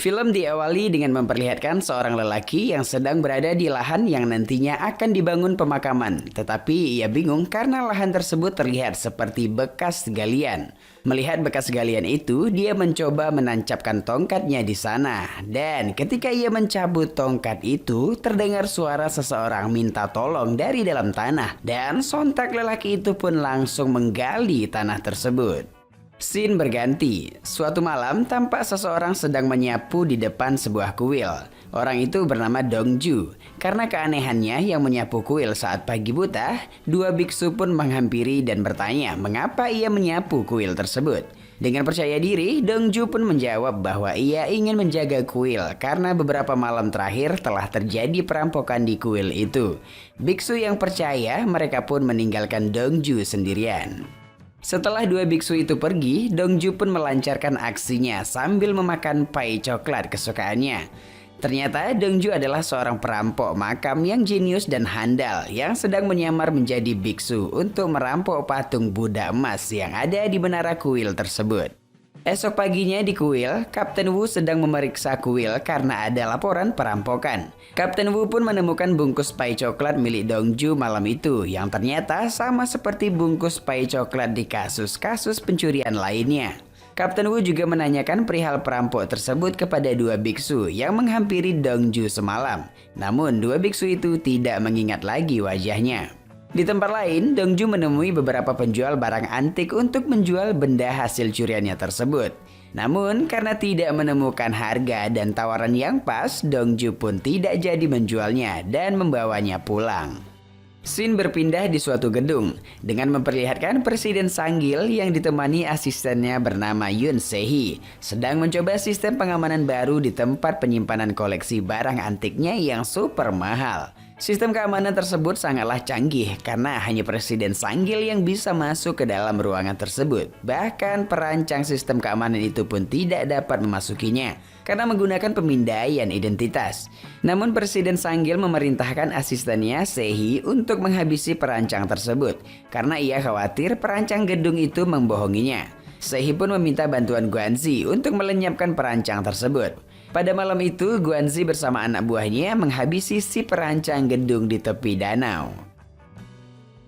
Film diawali dengan memperlihatkan seorang lelaki yang sedang berada di lahan yang nantinya akan dibangun pemakaman. Tetapi ia bingung karena lahan tersebut terlihat seperti bekas galian. Melihat bekas galian itu, dia mencoba menancapkan tongkatnya di sana. Dan ketika ia mencabut tongkat itu, terdengar suara seseorang minta tolong dari dalam tanah. Dan sontak lelaki itu pun langsung menggali tanah tersebut. Scene berganti. Suatu malam tampak seseorang sedang menyapu di depan sebuah kuil. Orang itu bernama Dongju. Karena keanehannya yang menyapu kuil saat pagi buta, dua biksu pun menghampiri dan bertanya mengapa ia menyapu kuil tersebut. Dengan percaya diri, Dongju pun menjawab bahwa ia ingin menjaga kuil karena beberapa malam terakhir telah terjadi perampokan di kuil itu. Biksu yang percaya, mereka pun meninggalkan Dongju sendirian. Setelah dua biksu itu pergi, Dongju pun melancarkan aksinya sambil memakan pai coklat kesukaannya. Ternyata Dongju adalah seorang perampok makam yang jenius dan handal yang sedang menyamar menjadi biksu untuk merampok patung Buddha emas yang ada di menara kuil tersebut. Esok paginya di kuil, Kapten Wu sedang memeriksa kuil karena ada laporan perampokan. Kapten Wu pun menemukan bungkus pai coklat milik Dongju malam itu yang ternyata sama seperti bungkus pai coklat di kasus-kasus pencurian lainnya. Kapten Wu juga menanyakan perihal perampok tersebut kepada dua biksu yang menghampiri Dongju semalam. Namun dua biksu itu tidak mengingat lagi wajahnya. Di tempat lain, Dongju menemui beberapa penjual barang antik untuk menjual benda hasil curiannya tersebut. Namun, karena tidak menemukan harga dan tawaran yang pas, Dongju pun tidak jadi menjualnya dan membawanya pulang. Scene berpindah di suatu gedung dengan memperlihatkan Presiden Sanggil yang ditemani asistennya bernama Yun Se-hee sedang mencoba sistem pengamanan baru di tempat penyimpanan koleksi barang antiknya yang super mahal. Sistem keamanan tersebut sangatlah canggih karena hanya Presiden Sanggil yang bisa masuk ke dalam ruangan tersebut. Bahkan perancang sistem keamanan itu pun tidak dapat memasukinya karena menggunakan pemindaian identitas. Namun Presiden Sanggil memerintahkan asistennya Se-hee untuk menghabisi perancang tersebut karena ia khawatir perancang gedung itu membohonginya. Se-hee pun meminta bantuan Guanzi untuk melenyapkan perancang tersebut. Pada malam itu, Guanzi bersama anak buahnya menghabisi si perancang gedung di tepi danau.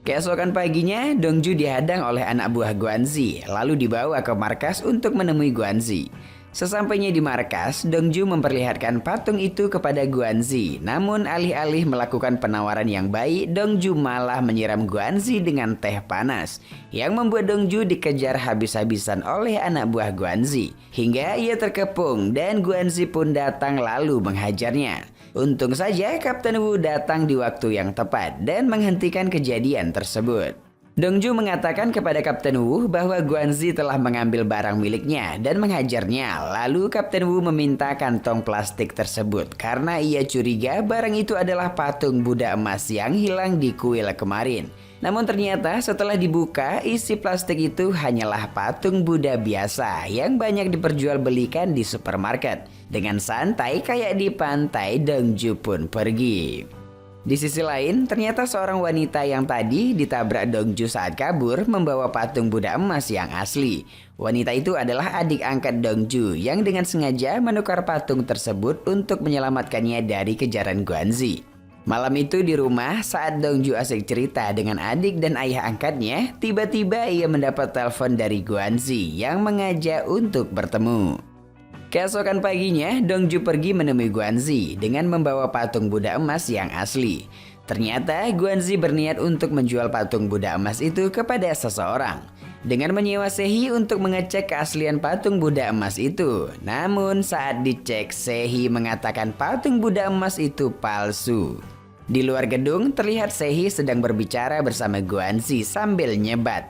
Keesokan paginya, Dongju dihadang oleh anak buah Guanzi, lalu dibawa ke markas untuk menemui Guanzi. Sesampainya di markas, Dongju memperlihatkan patung itu kepada Guanzi. Namun alih-alih melakukan penawaran yang baik, Dongju malah menyiram Guanzi dengan teh panas, yang membuat Dongju dikejar habis-habisan oleh anak buah Guanzi. Hingga ia terkepung dan Guanzi pun datang lalu menghajarnya. Untung saja Kapten Wu datang di waktu yang tepat dan menghentikan kejadian tersebut. Dongju mengatakan kepada Kapten Wu bahwa Guanzi telah mengambil barang miliknya dan menghajarnya. Lalu Kapten Wu meminta kantong plastik tersebut karena ia curiga barang itu adalah patung Buddha emas yang hilang di kuil kemarin. Namun ternyata setelah dibuka, isi plastik itu hanyalah patung Buddha biasa yang banyak diperjualbelikan di supermarket. Dengan santai kayak di pantai, Dongju pun pergi. Di sisi lain, ternyata seorang wanita yang tadi ditabrak Dongju saat kabur membawa patung Buddha emas yang asli. Wanita itu adalah adik angkat Dongju yang dengan sengaja menukar patung tersebut untuk menyelamatkannya dari kejaran Guanzi. Malam itu di rumah, saat Dongju asik cerita dengan adik dan ayah angkatnya, tiba-tiba ia mendapat telepon dari Guanzi yang mengajak untuk bertemu. Keesokan paginya, Dongju pergi menemui Guanzi dengan membawa patung Buddha emas yang asli. Ternyata Guanzi berniat untuk menjual patung Buddha emas itu kepada seseorang dengan menyewa Se-hee untuk mengecek keaslian patung Buddha emas itu. Namun saat dicek, Se-hee mengatakan patung Buddha emas itu palsu. Di luar gedung terlihat Se-hee sedang berbicara bersama Guanzi sambil nyebat.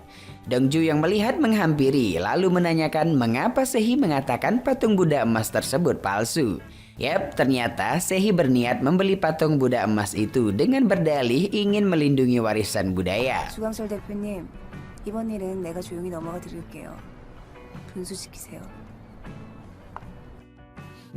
Dongju yang melihat menghampiri lalu menanyakan mengapa Se-hee mengatakan patung Buddha emas tersebut palsu. Yap, ternyata Se-hee berniat membeli patung Buddha emas itu dengan berdalih ingin melindungi warisan budaya. 주광철 대표님, 이번 일은 내가 조용히 넘어가 드릴게요. 분수시키세요.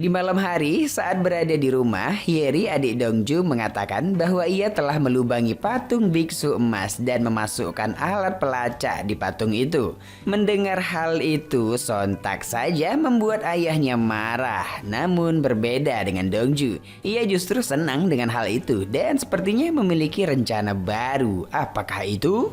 Di malam hari, saat berada di rumah, Hyeri adik Dongju mengatakan bahwa ia telah melubangi patung biksu emas dan memasukkan alat pelacak di patung itu. Mendengar hal itu, sontak saja membuat ayahnya marah. Namun berbeda dengan Dongju, ia justru senang dengan hal itu dan sepertinya memiliki rencana baru. Apakah itu?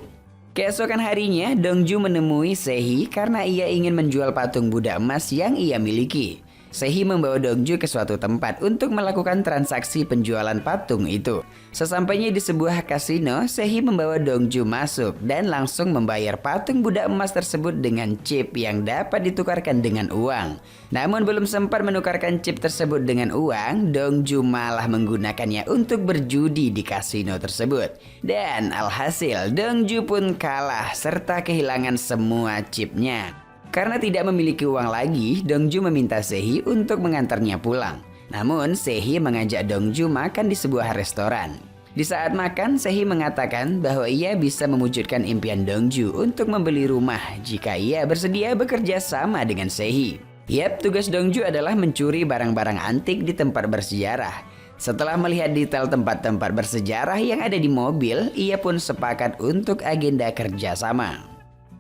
Keesokan harinya, Dongju menemui Sehi karena ia ingin menjual patung Buddha emas yang ia miliki. Sehi membawa Dongju ke suatu tempat untuk melakukan transaksi penjualan patung itu. Sesampainya di sebuah kasino, Sehi membawa Dongju masuk dan langsung membayar patung Buddha emas tersebut dengan chip yang dapat ditukarkan dengan uang. Namun belum sempat menukarkan chip tersebut dengan uang, Dongju malah menggunakannya untuk berjudi di kasino tersebut. Dan alhasil, Dongju pun kalah serta kehilangan semua chipnya. Karena tidak memiliki uang lagi, Dongju meminta Sehi untuk mengantarnya pulang. Namun, Sehi mengajak Dongju makan di sebuah restoran. Di saat makan, Sehi mengatakan bahwa ia bisa mewujudkan impian Dongju untuk membeli rumah jika ia bersedia bekerja sama dengan Sehi. Yap, tugas Dongju adalah mencuri barang-barang antik di tempat bersejarah. Setelah melihat detail tempat-tempat bersejarah yang ada di mobil, ia pun sepakat untuk agenda kerjasama.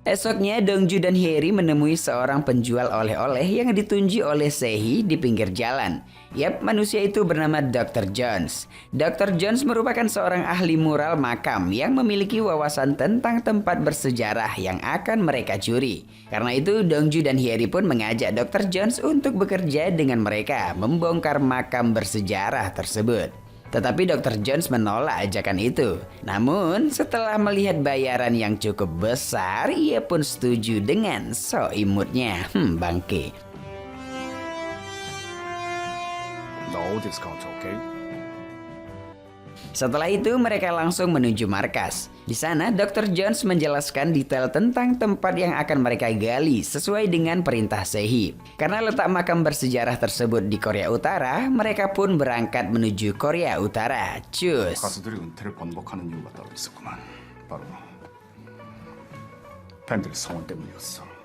Esoknya, Dongju dan Hyeri menemui seorang penjual oleh-oleh yang ditunjuk oleh Sehi di pinggir jalan. Yap, manusia itu bernama Dr. Jones. Dr. Jones merupakan seorang ahli mural makam yang memiliki wawasan tentang tempat bersejarah yang akan mereka curi. Karena itu, Dongju dan Hyeri pun mengajak Dr. Jones untuk bekerja dengan mereka membongkar makam bersejarah tersebut. Tetapi Dr. Jones menolak ajakan itu. Namun setelah melihat bayaran yang cukup besar, ia pun setuju dengan so imutnya. Bangke. No discount, okay? Setelah itu mereka langsung menuju markas. Di sana Dr. Jones menjelaskan detail tentang tempat yang akan mereka gali sesuai dengan perintah Sehi. Karena letak makam bersejarah tersebut di Korea Utara, mereka pun berangkat menuju Korea Utara. Cus. 가수들이 은퇴를 번복하는 이유가 따로 있었구만. 바로 팬들의 성원 때문이었어.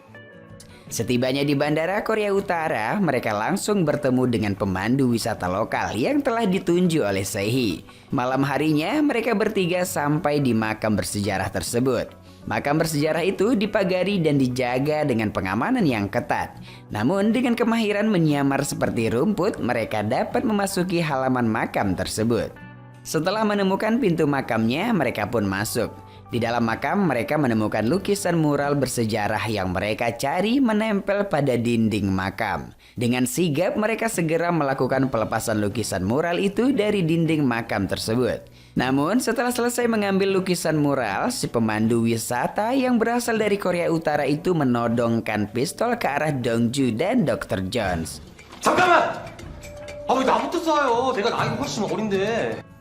Setibanya di bandara Korea Utara, mereka langsung bertemu dengan pemandu wisata lokal yang telah ditunjuk oleh Sehi. Malam harinya, mereka bertiga sampai di makam bersejarah tersebut. Makam bersejarah itu dipagari dan dijaga dengan pengamanan yang ketat. Namun dengan kemahiran menyamar seperti rumput, mereka dapat memasuki halaman makam tersebut. Setelah menemukan pintu makamnya, mereka pun masuk. Di dalam makam, mereka menemukan lukisan mural bersejarah yang mereka cari menempel pada dinding makam. Dengan sigap, mereka segera melakukan pelepasan lukisan mural itu dari dinding makam tersebut. Namun, setelah selesai mengambil lukisan mural, si pemandu wisata yang berasal dari Korea Utara itu menodongkan pistol ke arah Dongju dan Dr. Jones. 잠깐만! 왜 나부터 쏴요? 내가 나이가 훨씬 어린데.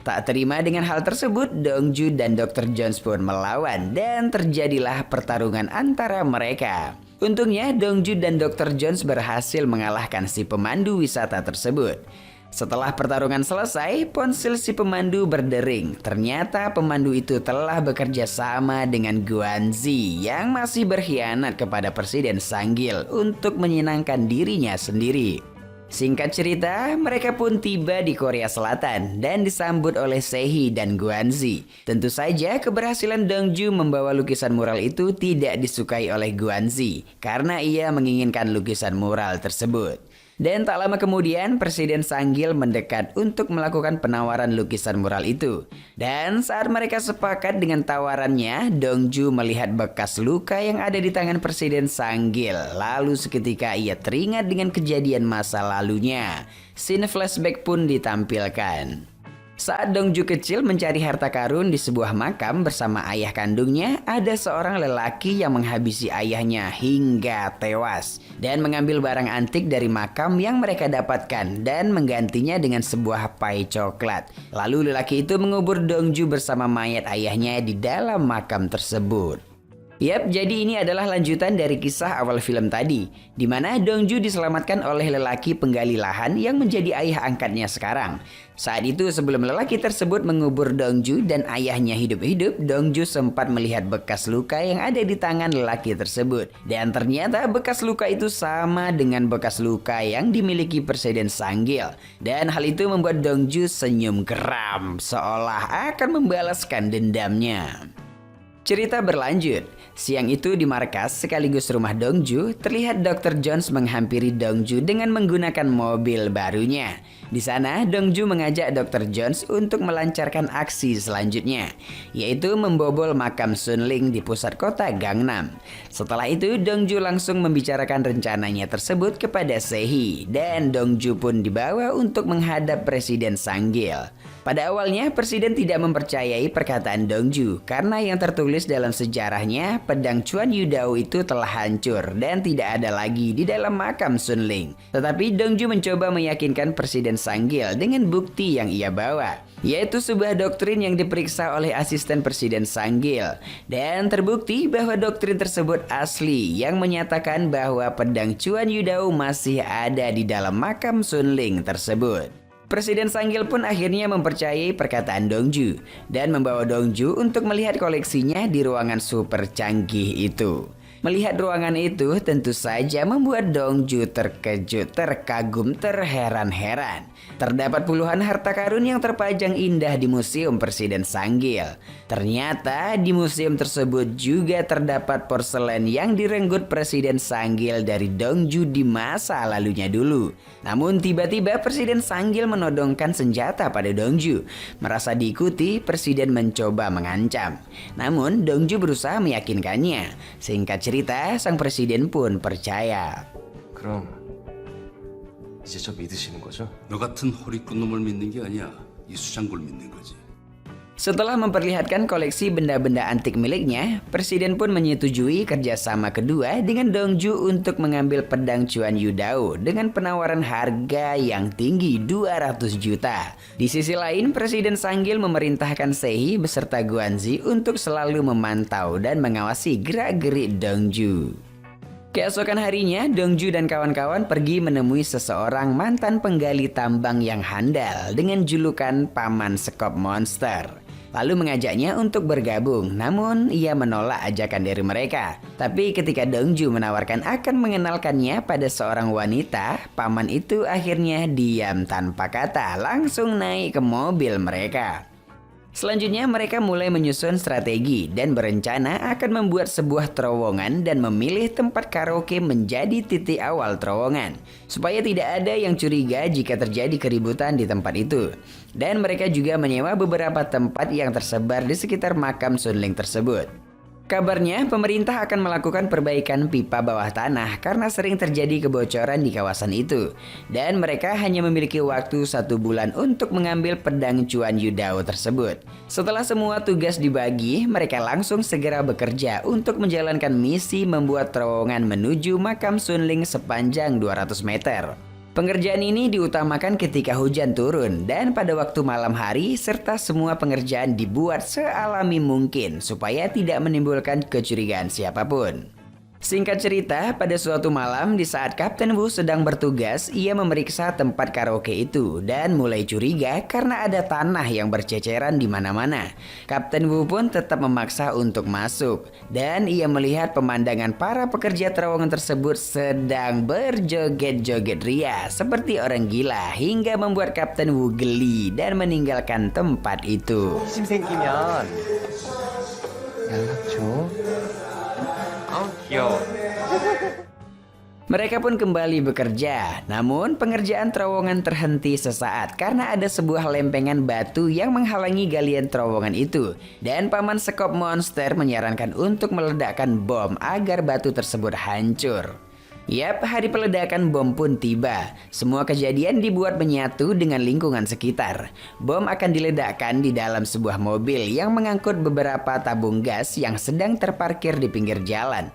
Tak terima dengan hal tersebut, Dongju dan Dr. Jones pun melawan dan terjadilah pertarungan antara mereka. Untungnya Dongju dan Dr. Jones berhasil mengalahkan si pemandu wisata tersebut. Setelah pertarungan selesai, ponsel si pemandu berdering. Ternyata pemandu itu telah bekerja sama dengan Guanzi yang masih berkhianat kepada Presiden Sanggil untuk menyenangkan dirinya sendiri. Singkat cerita, mereka pun tiba di Korea Selatan dan disambut oleh Sehi dan Guanzi. Tentu saja keberhasilan Dongju membawa lukisan mural itu tidak disukai oleh Guanzi karena ia menginginkan lukisan mural tersebut. Dan tak lama kemudian Presiden Sanggil mendekat untuk melakukan penawaran lukisan mural itu. Dan saat mereka sepakat dengan tawarannya, Dongju melihat bekas luka yang ada di tangan Presiden Sanggil. Lalu seketika ia teringat dengan kejadian masa lalunya. Scene flashback pun ditampilkan. Saat Dongju kecil mencari harta karun di sebuah makam bersama ayah kandungnya, ada seorang lelaki yang menghabisi ayahnya hingga tewas dan mengambil barang antik dari makam yang mereka dapatkan dan menggantinya dengan sebuah pai coklat. Lalu lelaki itu mengubur Dongju bersama mayat ayahnya di dalam makam tersebut. Yap, jadi ini adalah lanjutan dari kisah awal film tadi, di mana Dongju diselamatkan oleh lelaki penggali lahan yang menjadi ayah angkatnya sekarang. Saat itu sebelum lelaki tersebut mengubur Dongju dan ayahnya hidup-hidup, Dongju sempat melihat bekas luka yang ada di tangan lelaki tersebut. Dan ternyata bekas luka itu sama dengan bekas luka yang dimiliki Presiden Sanggil. Dan hal itu membuat Dongju senyum geram, seolah akan membalaskan dendamnya. Cerita berlanjut, siang itu di markas sekaligus rumah Dongju, terlihat Dr. Jones menghampiri Dongju dengan menggunakan mobil barunya. Di sana, Dongju mengajak Dr. Jones untuk melancarkan aksi selanjutnya, yaitu membobol makam Sun Ling di pusat kota Gangnam. Setelah itu, Dongju langsung membicarakan rencananya tersebut kepada Sehee, dan Dongju pun dibawa untuk menghadap Presiden Sanggil. Pada awalnya, Presiden tidak mempercayai perkataan Dongju karena yang tertulis dalam sejarahnya, pedang Chuan Yudao itu telah hancur dan tidak ada lagi di dalam makam Sun Ling. Tetapi Dongju mencoba meyakinkan Presiden Sanggil dengan bukti yang ia bawa, yaitu sebuah doktrin yang diperiksa oleh asisten Presiden Sanggil. Dan terbukti bahwa doktrin tersebut asli yang menyatakan bahwa pedang Chuan Yudao masih ada di dalam makam Sun Ling tersebut. Presiden Sanggil pun akhirnya mempercayai perkataan Dongju dan membawa Dongju untuk melihat koleksinya di ruangan super canggih itu. Melihat ruangan itu tentu saja membuat Dongju terkejut, terkagum, terheran-heran. Terdapat puluhan harta karun yang terpajang indah di Museum Presiden Sanggil. Ternyata di museum tersebut juga terdapat porselen yang direnggut Presiden Sanggil dari Dongju di masa lalunya dulu. Namun tiba-tiba Presiden Sanggil menodongkan senjata pada Dongju. Merasa diikuti, Presiden mencoba mengancam. Namun Dongju berusaha meyakinkannya. Singkat cerita, sang Presiden pun percaya. 그럼 이제 저 믿으시는 거죠? 너 같은 허리꾼 놈을 믿는 게 아니야. 이 수장고를 믿는 거지. Setelah memperlihatkan koleksi benda-benda antik miliknya, Presiden pun menyetujui kerjasama kedua dengan Dongju untuk mengambil pedang Chuan Yudao dengan penawaran harga yang tinggi 200 juta. Di sisi lain, Presiden Sanggil memerintahkan Sehee beserta Guanzi untuk selalu memantau dan mengawasi gerak-gerik Dongju. Keesokan harinya, Dongju dan kawan-kawan pergi menemui seseorang mantan penggali tambang yang handal dengan julukan Paman Sekop Monster. Lalu mengajaknya untuk bergabung, namun ia menolak ajakan dari mereka. Tapi ketika Dongju menawarkan akan mengenalkannya pada seorang wanita, paman itu akhirnya diam tanpa kata, langsung naik ke mobil mereka. Selanjutnya mereka mulai menyusun strategi dan berencana akan membuat sebuah terowongan dan memilih tempat karaoke menjadi titik awal terowongan, supaya tidak ada yang curiga jika terjadi keributan di tempat itu. Dan mereka juga menyewa beberapa tempat yang tersebar di sekitar makam Sun Ling tersebut. Kabarnya pemerintah akan melakukan perbaikan pipa bawah tanah karena sering terjadi kebocoran di kawasan itu. Dan mereka hanya memiliki waktu 1 bulan untuk mengambil pedang Chuan Yudao tersebut. Setelah semua tugas dibagi, mereka langsung segera bekerja untuk menjalankan misi membuat terowongan menuju makam Sun Ling sepanjang 200 meter. Pengerjaan ini diutamakan ketika hujan turun dan pada waktu malam hari, serta semua pengerjaan dibuat sealami mungkin supaya tidak menimbulkan kecurigaan siapapun. Singkat cerita, pada suatu malam di saat Kapten Wu sedang bertugas, ia memeriksa tempat karaoke itu dan mulai curiga karena ada tanah yang berceceran di mana-mana. Kapten Wu pun tetap memaksa untuk masuk dan ia melihat pemandangan para pekerja terowongan tersebut sedang berjoget-joget ria seperti orang gila hingga membuat Kapten Wu geli dan meninggalkan tempat itu. 호기심 생기면 연락 줘. 아우 귀여워. Mereka pun kembali bekerja, namun pengerjaan terowongan terhenti sesaat karena ada sebuah lempengan batu yang menghalangi galian terowongan itu. Dan Paman Sekop Monster menyarankan untuk meledakkan bom agar batu tersebut hancur. Yap, hari peledakan bom pun tiba. Semua kejadian dibuat menyatu dengan lingkungan sekitar. Bom akan diledakkan di dalam sebuah mobil yang mengangkut beberapa tabung gas yang sedang terparkir di pinggir jalan.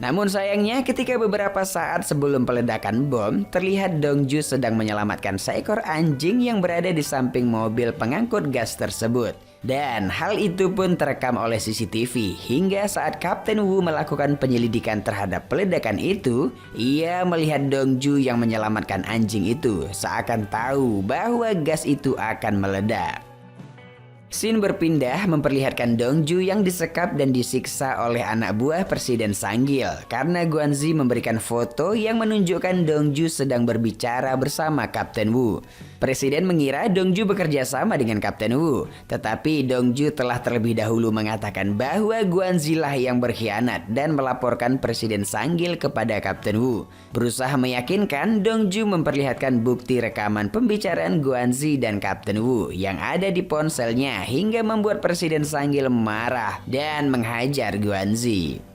Namun sayangnya ketika beberapa saat sebelum peledakan bom, terlihat Dongju sedang menyelamatkan seekor anjing yang berada di samping mobil pengangkut gas tersebut. Dan hal itu pun terekam oleh CCTV hingga saat Kapten Wu melakukan penyelidikan terhadap peledakan itu, ia melihat Dongju yang menyelamatkan anjing itu seakan tahu bahwa gas itu akan meledak. Scene berpindah memperlihatkan Dongju yang disekap dan disiksa oleh anak buah Presiden Sanggil karena Guanzi memberikan foto yang menunjukkan Dongju sedang berbicara bersama Kapten Wu. Presiden mengira Dongju bekerja sama dengan Kapten Wu, tetapi Dongju telah terlebih dahulu mengatakan bahwa Guanzi lah yang berkhianat dan melaporkan Presiden Sanggil kepada Kapten Wu. Berusaha meyakinkan, Dongju memperlihatkan bukti rekaman pembicaraan Guanzi dan Kapten Wu yang ada di ponselnya hingga membuat Presiden Sanggil marah dan menghajar Guanzi.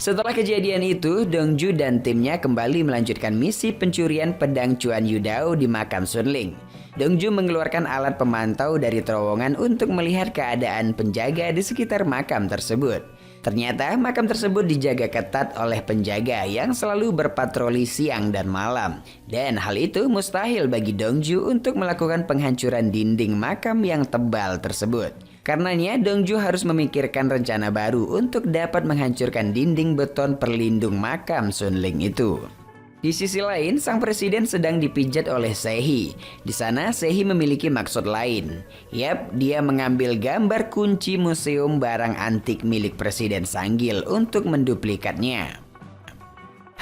Setelah kejadian itu, Dongju dan timnya kembali melanjutkan misi pencurian pedang Chuan Yudao di makam Sunling. Dongju mengeluarkan alat pemantau dari terowongan untuk melihat keadaan penjaga di sekitar makam tersebut. Ternyata makam tersebut dijaga ketat oleh penjaga yang selalu berpatroli siang dan malam. Dan hal itu mustahil bagi Dongju untuk melakukan penghancuran dinding makam yang tebal tersebut. Karenanya Dongju harus memikirkan rencana baru untuk dapat menghancurkan dinding beton perlindung makam Sunling itu. Di sisi lain, sang presiden sedang dipijat oleh Sehi. Di sana Sehi memiliki maksud lain. Yap, dia mengambil gambar kunci museum barang antik milik Presiden Sanggil untuk menduplikatnya.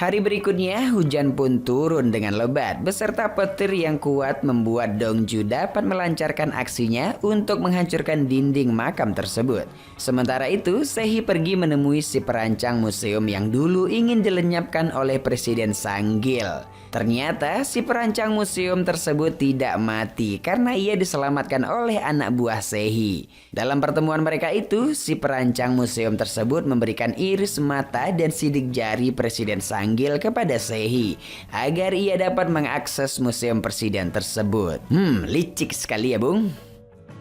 Hari berikutnya, hujan pun turun dengan lebat beserta petir yang kuat membuat Dongju dapat melancarkan aksinya untuk menghancurkan dinding makam tersebut. Sementara itu, Sehi pergi menemui si perancang museum yang dulu ingin dilenyapkan oleh Presiden Sanggil. Ternyata si perancang museum tersebut tidak mati karena ia diselamatkan oleh anak buah Sehi. Dalam pertemuan mereka itu, si perancang museum tersebut memberikan iris mata dan sidik jari Presiden Sanggil kepada Sehi agar ia dapat mengakses museum presiden tersebut. Licik sekali ya bung.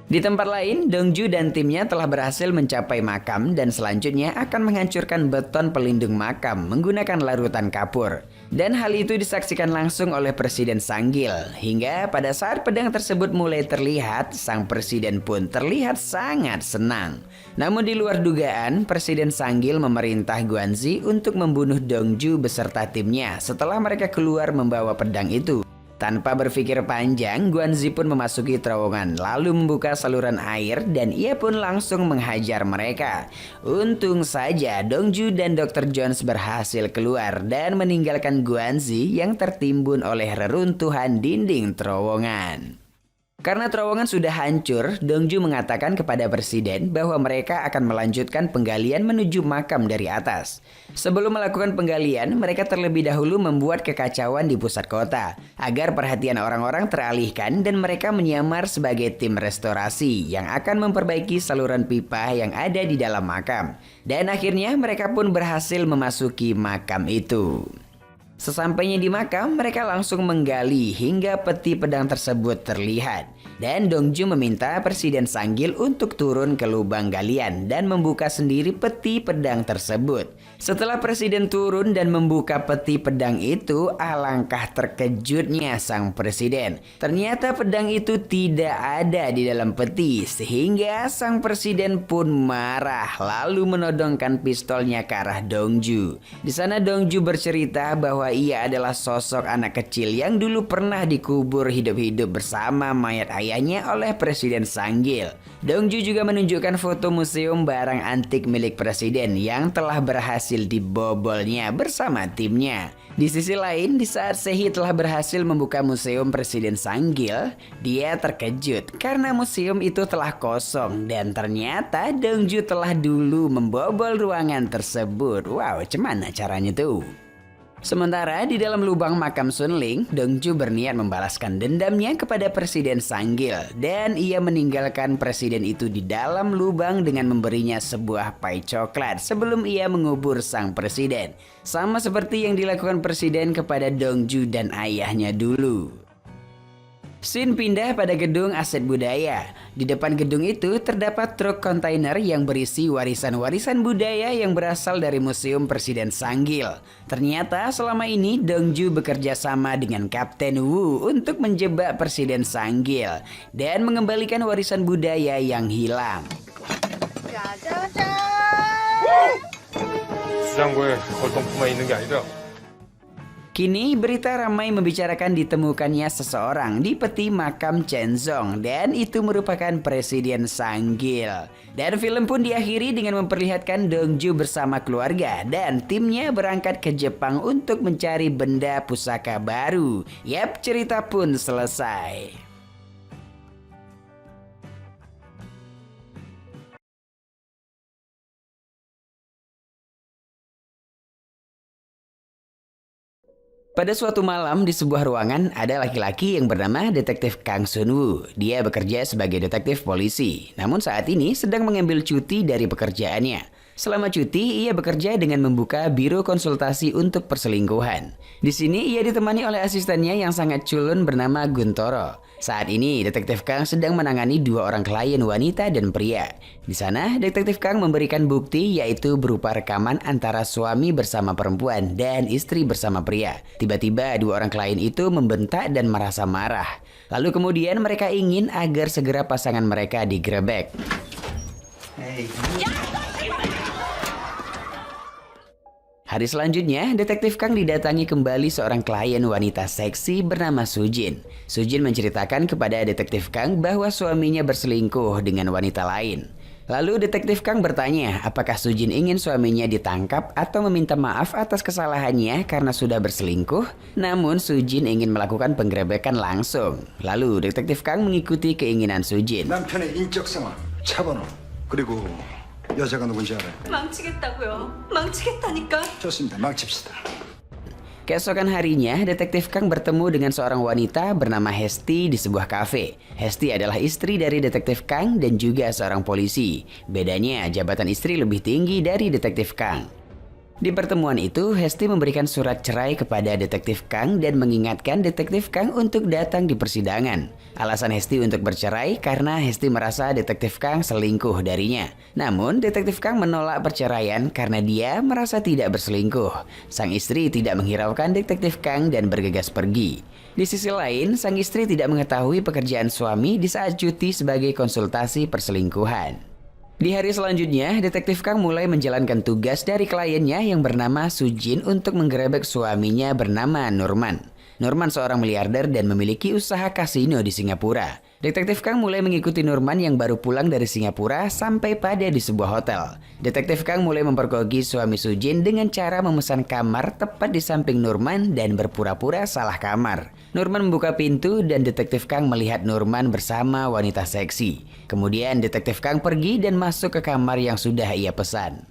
Di tempat lain, Dongju dan timnya telah berhasil mencapai makam dan selanjutnya akan menghancurkan beton pelindung makam menggunakan larutan kapur. Dan hal itu disaksikan langsung oleh Presiden Sanggil. Hingga pada saat pedang tersebut mulai terlihat, sang presiden pun terlihat sangat senang. Namun di luar dugaan, Presiden Sanggil memerintah Guanzi untuk membunuh Dongju beserta timnya setelah mereka keluar membawa pedang itu. Tanpa berpikir panjang, Guanzi pun memasuki terowongan lalu membuka saluran air dan ia pun langsung menghajar mereka. Untung saja Dongju dan Dr. Jones berhasil keluar dan meninggalkan Guanzi yang tertimbun oleh reruntuhan dinding terowongan. Karena terowongan sudah hancur, Dongju mengatakan kepada presiden bahwa mereka akan melanjutkan penggalian menuju makam dari atas. Sebelum melakukan penggalian, mereka terlebih dahulu membuat kekacauan di pusat kota agar perhatian orang-orang teralihkan dan mereka menyamar sebagai tim restorasi yang akan memperbaiki saluran pipa yang ada di dalam makam. Dan akhirnya mereka pun berhasil memasuki makam itu. Sesampainya di makam, mereka langsung menggali hingga peti pedang tersebut terlihat. Dan Dongju meminta Presiden Sanggil untuk turun ke lubang galian dan membuka sendiri peti pedang tersebut. Setelah Presiden turun dan membuka peti pedang itu, alangkah terkejutnya sang Presiden. Ternyata pedang itu tidak ada di dalam peti, sehingga sang Presiden pun marah lalu menodongkan pistolnya ke arah Dongju. Di sana Dongju bercerita bahwa ia adalah sosok anak kecil yang dulu pernah dikubur hidup-hidup bersama mayat ayahnya oleh Presiden Sanggil. Dongju juga menunjukkan foto museum barang antik milik Presiden yang telah berhasil dibobolnya bersama timnya. Di sisi lain, di saat Sehi telah berhasil membuka museum Presiden Sanggil, dia terkejut karena museum itu telah kosong dan ternyata Dongju telah dulu membobol ruangan tersebut. Wow, gimana caranya tuh? Sementara di dalam lubang makam Sunling, Dongju berniat membalaskan dendamnya kepada Presiden Sanggil dan ia meninggalkan presiden itu di dalam lubang dengan memberinya sebuah pai coklat sebelum ia mengubur sang presiden. Sama seperti yang dilakukan presiden kepada Dongju dan ayahnya dulu. Scene pindah pada gedung aset budaya. Di depan gedung itu terdapat truk kontainer yang berisi warisan-warisan budaya yang berasal dari Museum Presiden Sanggil. Ternyata selama ini Dongju bekerja sama dengan Kapten Wu untuk menjebak Presiden Sanggil dan mengembalikan warisan budaya yang hilang. 수장고에 골동품만 있는 게 아니라 Kini berita ramai membicarakan ditemukannya seseorang di peti makam Chenzong dan itu merupakan Presiden Sanggil. Dan film pun diakhiri dengan memperlihatkan Dongju bersama keluarga dan timnya berangkat ke Jepang untuk mencari benda pusaka baru. Yap, cerita pun selesai. Pada suatu malam di sebuah ruangan ada laki-laki yang bernama Detektif Kang Sun-woo. Dia bekerja sebagai detektif polisi, namun saat ini sedang mengambil cuti dari pekerjaannya. Selama cuti, ia bekerja dengan membuka biro konsultasi untuk perselingkuhan. Di sini ia ditemani oleh asistennya yang sangat culun bernama Guntoro. Saat ini, Detektif Kang sedang menangani 2 orang klien wanita dan pria. Di sana, Detektif Kang memberikan bukti yaitu berupa rekaman antara suami bersama perempuan dan istri bersama pria. Tiba-tiba 2 orang klien itu membentak dan merasa marah. Lalu kemudian mereka ingin agar segera pasangan mereka digerebek. Hari selanjutnya, Detektif Kang didatangi kembali seorang klien wanita seksi bernama Sujin. Sujin menceritakan kepada Detektif Kang bahwa suaminya berselingkuh dengan wanita lain. Lalu Detektif Kang bertanya apakah Sujin ingin suaminya ditangkap atau meminta maaf atas kesalahannya karena sudah berselingkuh. Namun Sujin ingin melakukan penggerebekan langsung. Lalu Detektif Kang mengikuti keinginan Sujin. 남편의 인적 생활, 차번호, 그리고 여자가 누군지 알아요? 망치겠다고요. 망치겠다니까. 좋습니다. 망칩시다. Keesokan harinya, Detektif Kang bertemu dengan seorang wanita bernama Hesti di sebuah kafe. Hesti adalah istri dari Detektif Kang dan juga seorang polisi. Bedanya, jabatan istri lebih tinggi dari Detektif Kang. Di pertemuan itu, Hesti memberikan surat cerai kepada Detektif Kang dan mengingatkan Detektif Kang untuk datang di persidangan. Alasan Hesti untuk bercerai karena Hesti merasa Detektif Kang selingkuh darinya. Namun, Detektif Kang menolak perceraian karena dia merasa tidak berselingkuh. Sang istri tidak menghiraukan Detektif Kang dan bergegas pergi. Di sisi lain, sang istri tidak mengetahui pekerjaan suami di saat cuti sebagai konsultasi perselingkuhan. Di hari selanjutnya, Detektif Kang mulai menjalankan tugas dari kliennya yang bernama Sujin untuk menggerebek suaminya bernama Nurman. Nurman seorang miliarder dan memiliki usaha kasino di Singapura. Detektif Kang mulai mengikuti Nurman yang baru pulang dari Singapura sampai pada di sebuah hotel. Detektif Kang mulai mempergoki suami Sujin dengan cara memesan kamar tepat di samping Nurman dan berpura-pura salah kamar. Nurman membuka pintu dan Detektif Kang melihat Nurman bersama wanita seksi. Kemudian Detektif Kang pergi dan masuk ke kamar yang sudah ia pesan.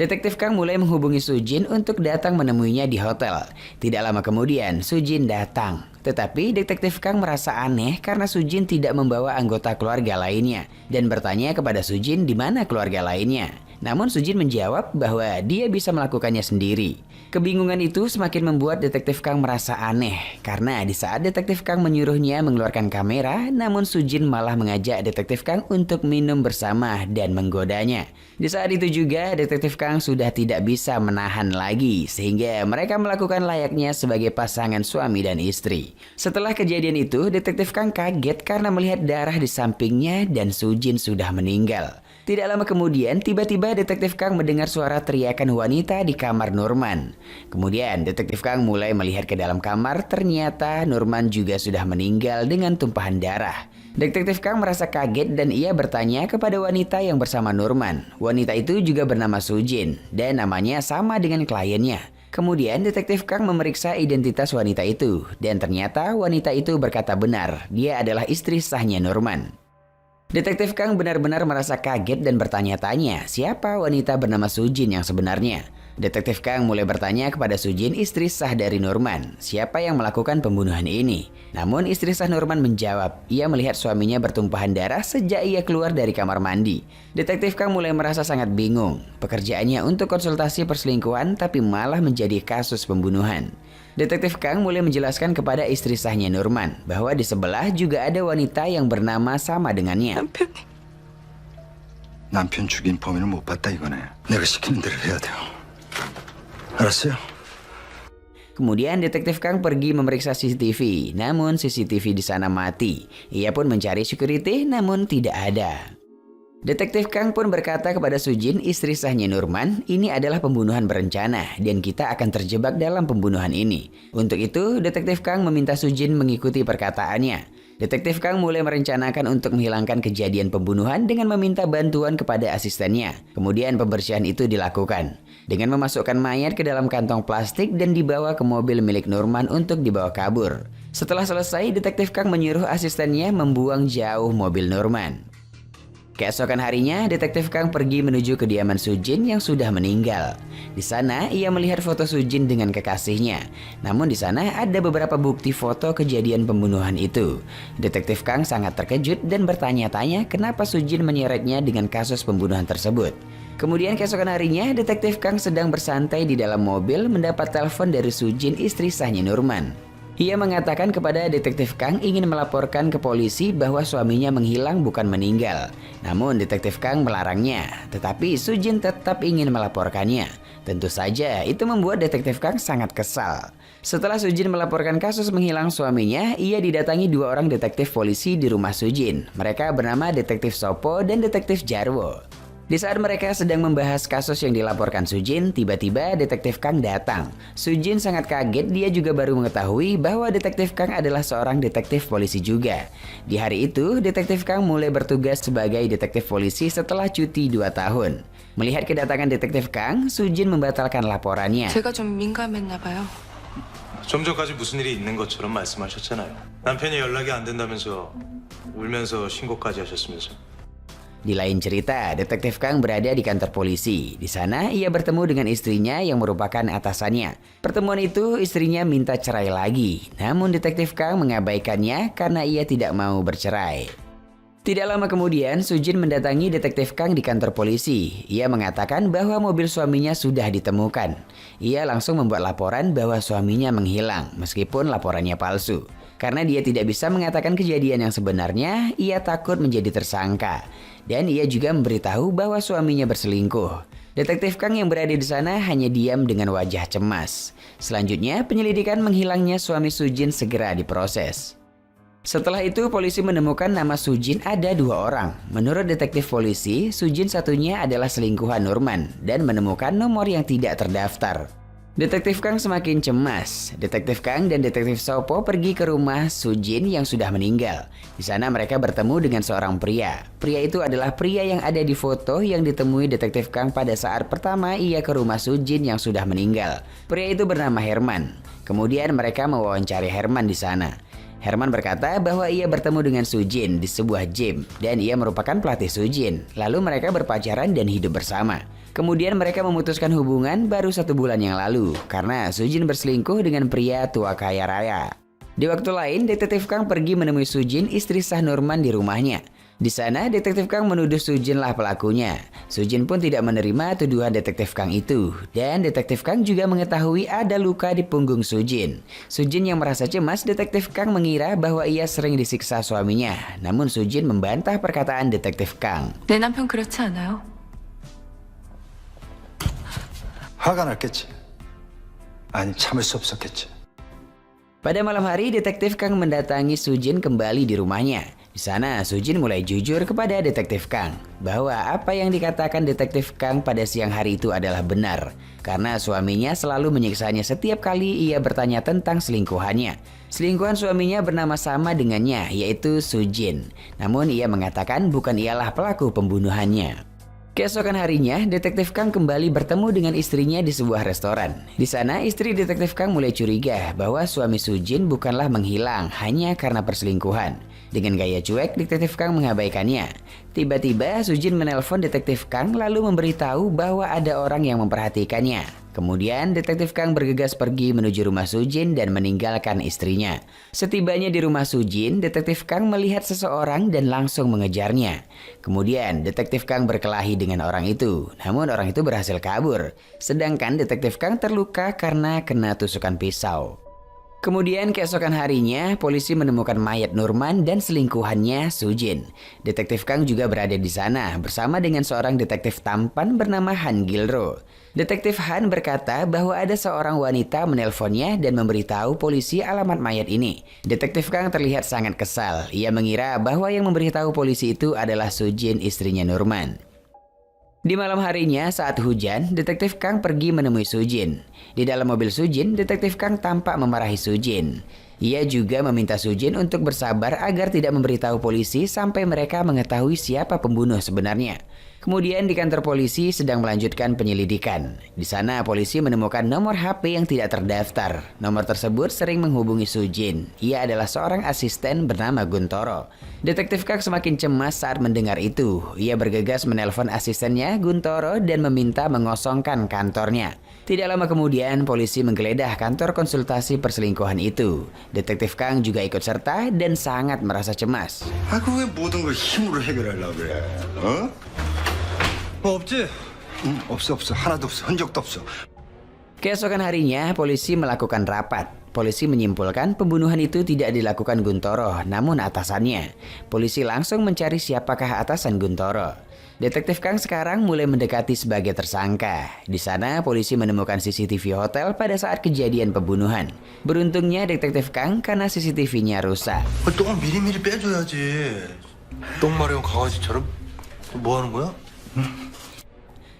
Detektif Kang mulai menghubungi Sujin untuk datang menemuinya di hotel. Tidak lama kemudian, Sujin datang. Tetapi Detektif Kang merasa aneh karena Sujin tidak membawa anggota keluarga lainnya dan bertanya kepada Sujin di mana keluarga lainnya. Namun Sujin menjawab bahwa dia bisa melakukannya sendiri. Kebingungan itu semakin membuat Detektif Kang merasa aneh karena di saat Detektif Kang menyuruhnya mengeluarkan kamera, namun Sujin malah mengajak Detektif Kang untuk minum bersama dan menggodanya. Di saat itu juga Detektif Kang sudah tidak bisa menahan lagi sehingga mereka melakukan layaknya sebagai pasangan suami dan istri. Setelah kejadian itu, Detektif Kang kaget karena melihat darah di sampingnya dan Sujin sudah meninggal. Tidak lama kemudian, tiba-tiba Detektif Kang mendengar suara teriakan wanita di kamar Nurman. Kemudian Detektif Kang mulai melihat ke dalam kamar, ternyata Nurman juga sudah meninggal dengan tumpahan darah. Detektif Kang merasa kaget dan ia bertanya kepada wanita yang bersama Nurman. Wanita itu juga bernama Sujin dan namanya sama dengan kliennya. Kemudian Detektif Kang memeriksa identitas wanita itu dan ternyata wanita itu berkata benar, dia adalah istri sahnya Nurman. Detektif Kang benar-benar merasa kaget dan bertanya-tanya siapa wanita bernama Sujin yang sebenarnya. Detektif Kang mulai bertanya kepada Sujin, istri sah dari Nurman, siapa yang melakukan pembunuhan ini. Namun istri sah Nurman menjawab, ia melihat suaminya bertumpahan darah sejak ia keluar dari kamar mandi. Detektif Kang mulai merasa sangat bingung. Pekerjaannya untuk konsultasi perselingkuhan tapi malah menjadi kasus pembunuhan. Detektif Kang mulai menjelaskan kepada istri sahnya Nurman bahwa di sebelah juga ada wanita yang bernama sama dengannya. 남편 죽인 범인을 못 봤다 이거네. 내가 시키는 대로 해야 돼요. 알았어요? Kemudian detektif Kang pergi memeriksa CCTV, namun CCTV di sana mati. Ia pun mencari security, namun tidak ada. Detektif Kang pun berkata kepada Sujin, istri sahnya Nurman, ini adalah pembunuhan berencana dan kita akan terjebak dalam pembunuhan ini. Untuk itu, detektif Kang meminta Sujin mengikuti perkataannya. Detektif Kang mulai merencanakan untuk menghilangkan kejadian pembunuhan dengan meminta bantuan kepada asistennya. Kemudian pembersihan itu dilakukan dengan memasukkan mayat ke dalam kantong plastik dan dibawa ke mobil milik Nurman untuk dibawa kabur. Setelah selesai, detektif Kang menyuruh asistennya membuang jauh mobil Nurman. Keesokan harinya, detektif Kang pergi menuju kediaman Sujin yang sudah meninggal. Di sana, ia melihat foto Sujin dengan kekasihnya. Namun di sana ada beberapa bukti foto kejadian pembunuhan itu. Detektif Kang sangat terkejut dan bertanya-tanya kenapa Sujin menyeretnya dengan kasus pembunuhan tersebut. Kemudian keesokan harinya, detektif Kang sedang bersantai di dalam mobil mendapat telepon dari Sujin, istri sahnya Nurman. Ia mengatakan kepada detektif Kang ingin melaporkan ke polisi bahwa suaminya menghilang bukan meninggal. Namun detektif Kang melarangnya, tetapi Sujin tetap ingin melaporkannya. Tentu saja itu membuat detektif Kang sangat kesal. Setelah Sujin melaporkan kasus menghilang suaminya, ia didatangi dua orang detektif polisi di rumah Sujin. Mereka bernama Detektif Sopo dan Detektif Jarwo. Di saat mereka sedang membahas kasus yang dilaporkan Sujin, tiba-tiba detektif Kang datang. Sujin sangat kaget, dia juga baru mengetahui bahwa detektif Kang adalah seorang detektif polisi juga. Di hari itu, detektif Kang mulai bertugas sebagai detektif polisi setelah cuti 2 tahun. Melihat kedatangan detektif Kang, Sujin membatalkan laporannya. 제가 좀 민감했나 봐요. 좀 전까지 무슨 일이 있는 것처럼 말씀하셨잖아요. 남편이 연락이 안 된다면서 울면서 신고까지 하셨으면서. Di lain cerita, detektif Kang berada di kantor polisi. Di sana, ia bertemu dengan istrinya yang merupakan atasannya. Pertemuan itu, istrinya minta cerai lagi. Namun detektif Kang mengabaikannya karena ia tidak mau bercerai. Tidak lama kemudian, Sujin mendatangi detektif Kang di kantor polisi. Ia mengatakan bahwa mobil suaminya sudah ditemukan. Ia langsung membuat laporan bahwa suaminya menghilang, meskipun laporannya palsu. Karena dia tidak bisa mengatakan kejadian yang sebenarnya, ia takut menjadi tersangka. Dan ia juga memberitahu bahwa suaminya berselingkuh. Detektif Kang yang berada di sana hanya diam dengan wajah cemas. Selanjutnya, penyelidikan menghilangnya suami Sujin segera diproses. Setelah itu, polisi menemukan nama Sujin ada 2 orang. Menurut detektif polisi, Sujin satunya adalah selingkuhan Nurman dan menemukan nomor yang tidak terdaftar. Detektif Kang semakin cemas. Detektif Kang dan Detektif Sopo pergi ke rumah Sujin yang sudah meninggal. Di sana mereka bertemu dengan seorang pria. Pria itu adalah pria yang ada di foto yang ditemui Detektif Kang pada saat pertama ia ke rumah Sujin yang sudah meninggal. Pria itu bernama Herman. Kemudian mereka mewawancari Herman di sana. Herman berkata bahwa ia bertemu dengan Sujin di sebuah gym dan ia merupakan pelatih Sujin. Lalu mereka berpacaran dan hidup bersama. Kemudian mereka memutuskan hubungan baru 1 bulan yang lalu karena Sujin berselingkuh dengan pria tua kaya raya. Di waktu lain, Detektif Kang pergi menemui Sujin, istri sah Nurman di rumahnya. Di sana, Detektif Kang menuduh Sujin lah pelakunya. Sujin pun tidak menerima tuduhan Detektif Kang itu. Dan Detektif Kang juga mengetahui ada luka di punggung Sujin. Sujin yang merasa cemas, Detektif Kang mengira bahwa ia sering disiksa suaminya. Namun Sujin membantah perkataan Detektif Kang. 내 남편 그렇지 않아요? 화가 났겠지. 아니 참을 수 없었겠지. Pada malam hari, Detektif Kang mendatangi Sujin kembali di rumahnya. Di sana, Sujin mulai jujur kepada Detektif Kang bahwa apa yang dikatakan Detektif Kang pada siang hari itu adalah benar. Karena suaminya selalu menyiksanya setiap kali ia bertanya tentang selingkuhannya. Selingkuhan suaminya bernama sama dengannya, yaitu Sujin. Namun ia mengatakan bukan ialah pelaku pembunuhannya. Keesokan harinya, Detektif Kang kembali bertemu dengan istrinya di sebuah restoran. Di sana, istri Detektif Kang mulai curiga bahwa suami Sujin bukanlah menghilang hanya karena perselingkuhan. Dengan gaya cuek, Detektif Kang mengabaikannya. Tiba-tiba, Sujin menelpon Detektif Kang lalu memberitahu bahwa ada orang yang memperhatikannya. Kemudian detektif Kang bergegas pergi menuju rumah Sujin dan meninggalkan istrinya. Setibanya di rumah Sujin, detektif Kang melihat seseorang dan langsung mengejarnya. Kemudian detektif Kang berkelahi dengan orang itu, namun orang itu berhasil kabur. Sedangkan detektif Kang terluka karena kena tusukan pisau. Kemudian keesokan harinya, polisi menemukan mayat Nurman dan selingkuhannya Sujin. Detektif Kang juga berada di sana bersama dengan seorang detektif tampan bernama Han Gilro. Detektif Han berkata bahwa ada seorang wanita menelponnya dan memberitahu polisi alamat mayat ini. Detektif Kang terlihat sangat kesal. Ia mengira bahwa yang memberitahu polisi itu adalah Sujin, istrinya Nurman. Di malam harinya saat hujan, detektif Kang pergi menemui Sujin. Di dalam mobil Sujin, detektif Kang tampak memarahi Sujin. Ia juga meminta Sujin untuk bersabar agar tidak memberitahu polisi sampai mereka mengetahui siapa pembunuh sebenarnya. Kemudian di kantor polisi sedang melanjutkan penyelidikan. Di sana polisi menemukan nomor HP yang tidak terdaftar. Nomor tersebut sering menghubungi Sujin. Ia adalah seorang asisten bernama Guntoro. Detektif Kang semakin cemas saat mendengar itu. Ia bergegas menelpon asistennya Guntoro dan meminta mengosongkan kantornya. Tidak lama kemudian polisi menggeledah kantor konsultasi perselingkuhan itu. Detektif Kang juga ikut serta dan sangat merasa cemas. 아그 왜 모든 걸 힘으로 해결하려고 그래? 어? 뭐 없지? 없어. 하나도 없어. 흔적도 없어. Keesokan harinya, polisi melakukan rapat. Polisi menyimpulkan pembunuhan itu tidak dilakukan Guntoro, namun atasannya. Polisi langsung mencari siapakah atasan Guntoro. Detektif Kang sekarang mulai mendekati sebagai tersangka. Di sana, polisi menemukan CCTV hotel pada saat kejadian pembunuhan. Beruntungnya detektif Kang karena CCTV-nya rusak. 똥을 미리미리 빼줘야지. 똥 마려운 강아지처럼? 뭐 하는 거야?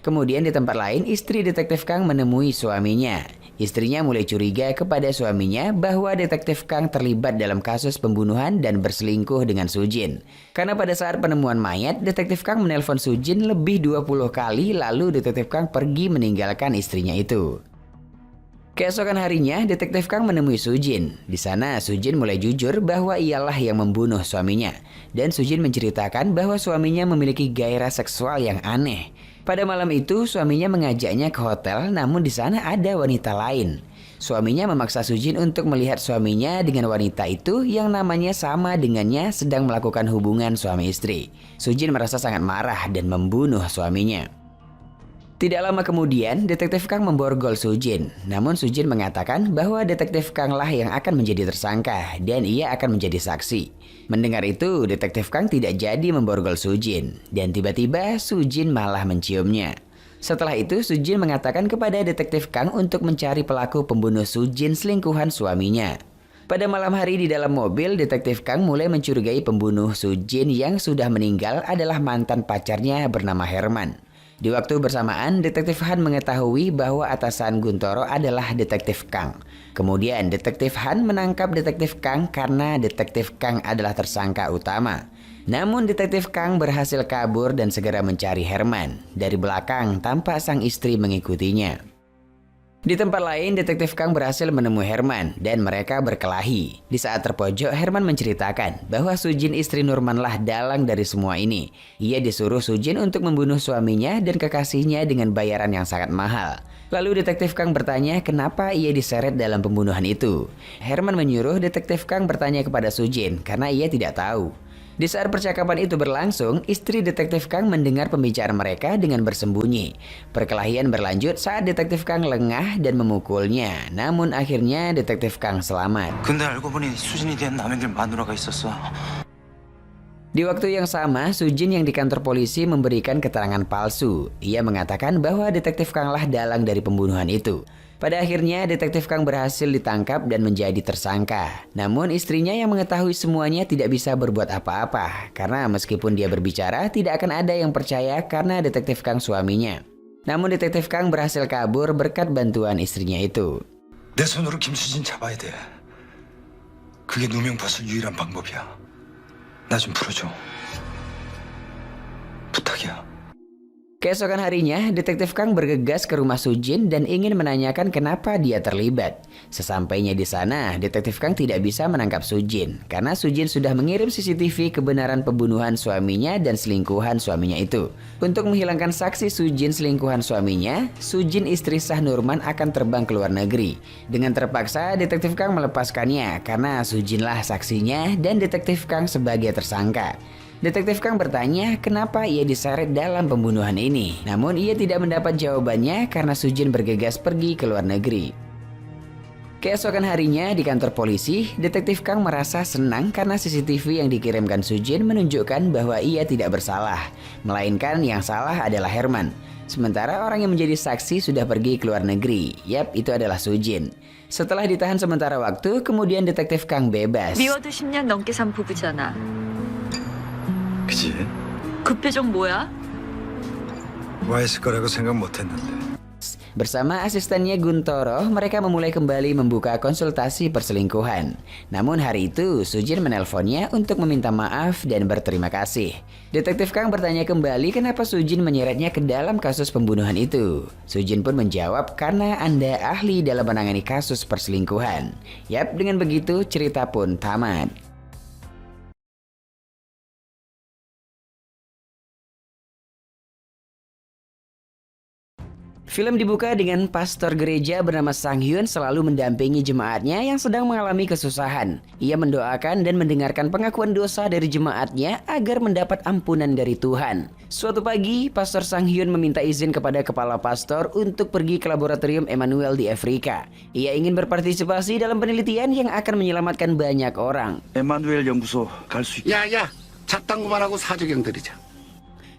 Kemudian di tempat lain, istri detektif Kang menemui suaminya. Istrinya mulai curiga kepada suaminya bahwa detektif Kang terlibat dalam kasus pembunuhan dan berselingkuh dengan Sujin. Karena pada saat penemuan mayat, detektif Kang menelpon Sujin lebih 20 kali lalu detektif Kang pergi meninggalkan istrinya itu. Keesokan harinya, detektif Kang menemui Sujin. Di sana, Sujin mulai jujur bahwa ialah yang membunuh suaminya. Dan Sujin menceritakan bahwa suaminya memiliki gairah seksual yang aneh. Pada malam itu, suaminya mengajaknya ke hotel, namun di sana ada wanita lain. Suaminya memaksa Sujin untuk melihat suaminya dengan wanita itu yang namanya sama dengannya sedang melakukan hubungan suami istri. Sujin merasa sangat marah dan membunuh suaminya. Tidak lama kemudian, detektif Kang memborgol Sujin. Namun Sujin mengatakan bahwa detektif Kang lah yang akan menjadi tersangka dan ia akan menjadi saksi. Mendengar itu, detektif Kang tidak jadi memborgol Sujin. Dan tiba-tiba Sujin malah menciumnya. Setelah itu, Sujin mengatakan kepada detektif Kang untuk mencari pelaku pembunuh Sujin selingkuhan suaminya. Pada malam hari di dalam mobil, detektif Kang mulai mencurigai pembunuh Sujin yang sudah meninggal adalah mantan pacarnya bernama Herman. Di waktu bersamaan, detektif Han mengetahui bahwa atasan Guntoro adalah detektif Kang. Kemudian detektif Han menangkap detektif Kang karena detektif Kang adalah tersangka utama. Namun detektif Kang berhasil kabur dan segera mencari Herman. Dari belakang tampak sang istri mengikutinya. Di tempat lain, detektif Kang berhasil menemui Herman dan mereka berkelahi. Di saat terpojok, Herman menceritakan bahwa Sujin istri Nurmanlah dalang dari semua ini. Ia disuruh Sujin untuk membunuh suaminya dan kekasihnya dengan bayaran yang sangat mahal. Lalu detektif Kang bertanya kenapa ia diseret dalam pembunuhan itu. Herman menyuruh detektif Kang bertanya kepada Sujin karena ia tidak tahu. Di saat percakapan itu berlangsung, istri detektif Kang mendengar pembicaraan mereka dengan bersembunyi. Perkelahian berlanjut saat detektif Kang lengah dan memukulnya. Namun akhirnya detektif Kang selamat. 근데 알고 보니 수진이 된 남의 길 마누라가 있었어. Di waktu yang sama, Sujin yang di kantor polisi memberikan keterangan palsu. Ia mengatakan bahwa detektif Kang lah dalang dari pembunuhan itu. Pada akhirnya, detektif Kang berhasil ditangkap dan menjadi tersangka. Namun istrinya yang mengetahui semuanya tidak bisa berbuat apa-apa. Karena meskipun dia berbicara, tidak akan ada yang percaya karena detektif Kang suaminya. Namun detektif Kang berhasil kabur berkat bantuan istrinya itu. 내 손으로 김수진 잡아야 돼. 그게 누명 벗을 유일한 방법이야. 나 좀 풀어줘. 부탁이야. Keesokan harinya, Detektif Kang bergegas ke rumah Sujin dan ingin menanyakan kenapa dia terlibat. Sesampainya di sana, Detektif Kang tidak bisa menangkap Sujin karena Sujin sudah mengirim CCTV kebenaran pembunuhan suaminya dan selingkuhan suaminya itu. Untuk menghilangkan saksi Sujin selingkuhan suaminya, Sujin istri Shah Nurman akan terbang ke luar negeri. Dengan terpaksa, Detektif Kang melepaskannya karena Sujinlah saksinya dan Detektif Kang sebagai tersangka. Detektif Kang bertanya kenapa ia diseret dalam pembunuhan ini. Namun ia tidak mendapat jawabannya karena Sujin bergegas pergi ke luar negeri. Keesokan harinya di kantor polisi, Detektif Kang merasa senang karena CCTV yang dikirimkan Sujin menunjukkan bahwa ia tidak bersalah. Melainkan yang salah adalah Herman. Sementara orang yang menjadi saksi sudah pergi ke luar negeri. Yap, itu adalah Sujin. Setelah ditahan sementara waktu, kemudian Detektif Kang bebas. 미워도 10년 넘게 산 부부잖아. 그지? 그 표정 뭐야? 와 있을 거라고 생각 못했는데. Bersama asistennya Guntoro, mereka memulai kembali membuka konsultasi perselingkuhan. Namun hari itu, Sujin menelponnya untuk meminta maaf dan berterima kasih. Detektif Kang bertanya kembali kenapa Sujin menyeretnya ke dalam kasus pembunuhan itu. Sujin pun menjawab karena Anda ahli dalam menangani kasus perselingkuhan. Yap, dengan begitu cerita pun tamat. Film dibuka dengan pastor gereja bernama Sang Hyun selalu mendampingi jemaatnya yang sedang mengalami kesusahan. Ia mendoakan dan mendengarkan pengakuan dosa dari jemaatnya agar mendapat ampunan dari Tuhan. Suatu pagi, Pastor Sang Hyun meminta izin kepada kepala pastor untuk pergi ke laboratorium Emmanuel di Afrika. Ia ingin berpartisipasi dalam penelitian yang akan menyelamatkan banyak orang. 에마누엘 연구소 갈 수 있게. 야야, 잡담 그만하고 사적영 드리자.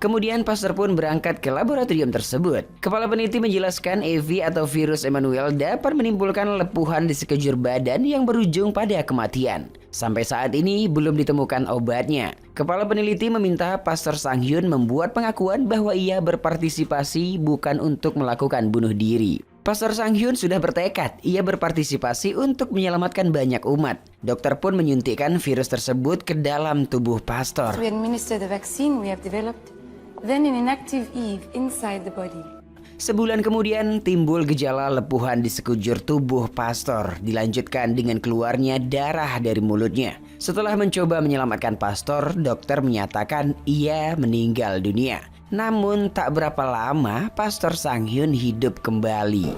Kemudian pastor pun berangkat ke laboratorium tersebut. Kepala peneliti menjelaskan EV atau virus Emmanuel dapat menimbulkan lepuhan di sekujur badan yang berujung pada kematian. Sampai saat ini belum ditemukan obatnya. Kepala peneliti meminta Pastor Sang Hyun membuat pengakuan bahwa ia berpartisipasi bukan untuk melakukan bunuh diri. Pastor Sang Hyun sudah bertekad, ia berpartisipasi untuk menyelamatkan banyak umat. Dokter pun menyuntikkan virus tersebut ke dalam tubuh pastor. We administer the vaccine we have developed, then an inactive Eve inside the body. Sebulan kemudian timbul gejala lepuhan di sekujur tubuh pastor, dilanjutkan dengan keluarnya darah dari mulutnya. Setelah mencoba menyelamatkan pastor, dokter menyatakan ia meninggal dunia. Namun tak berapa lama Pastor Sang Hyun hidup kembali.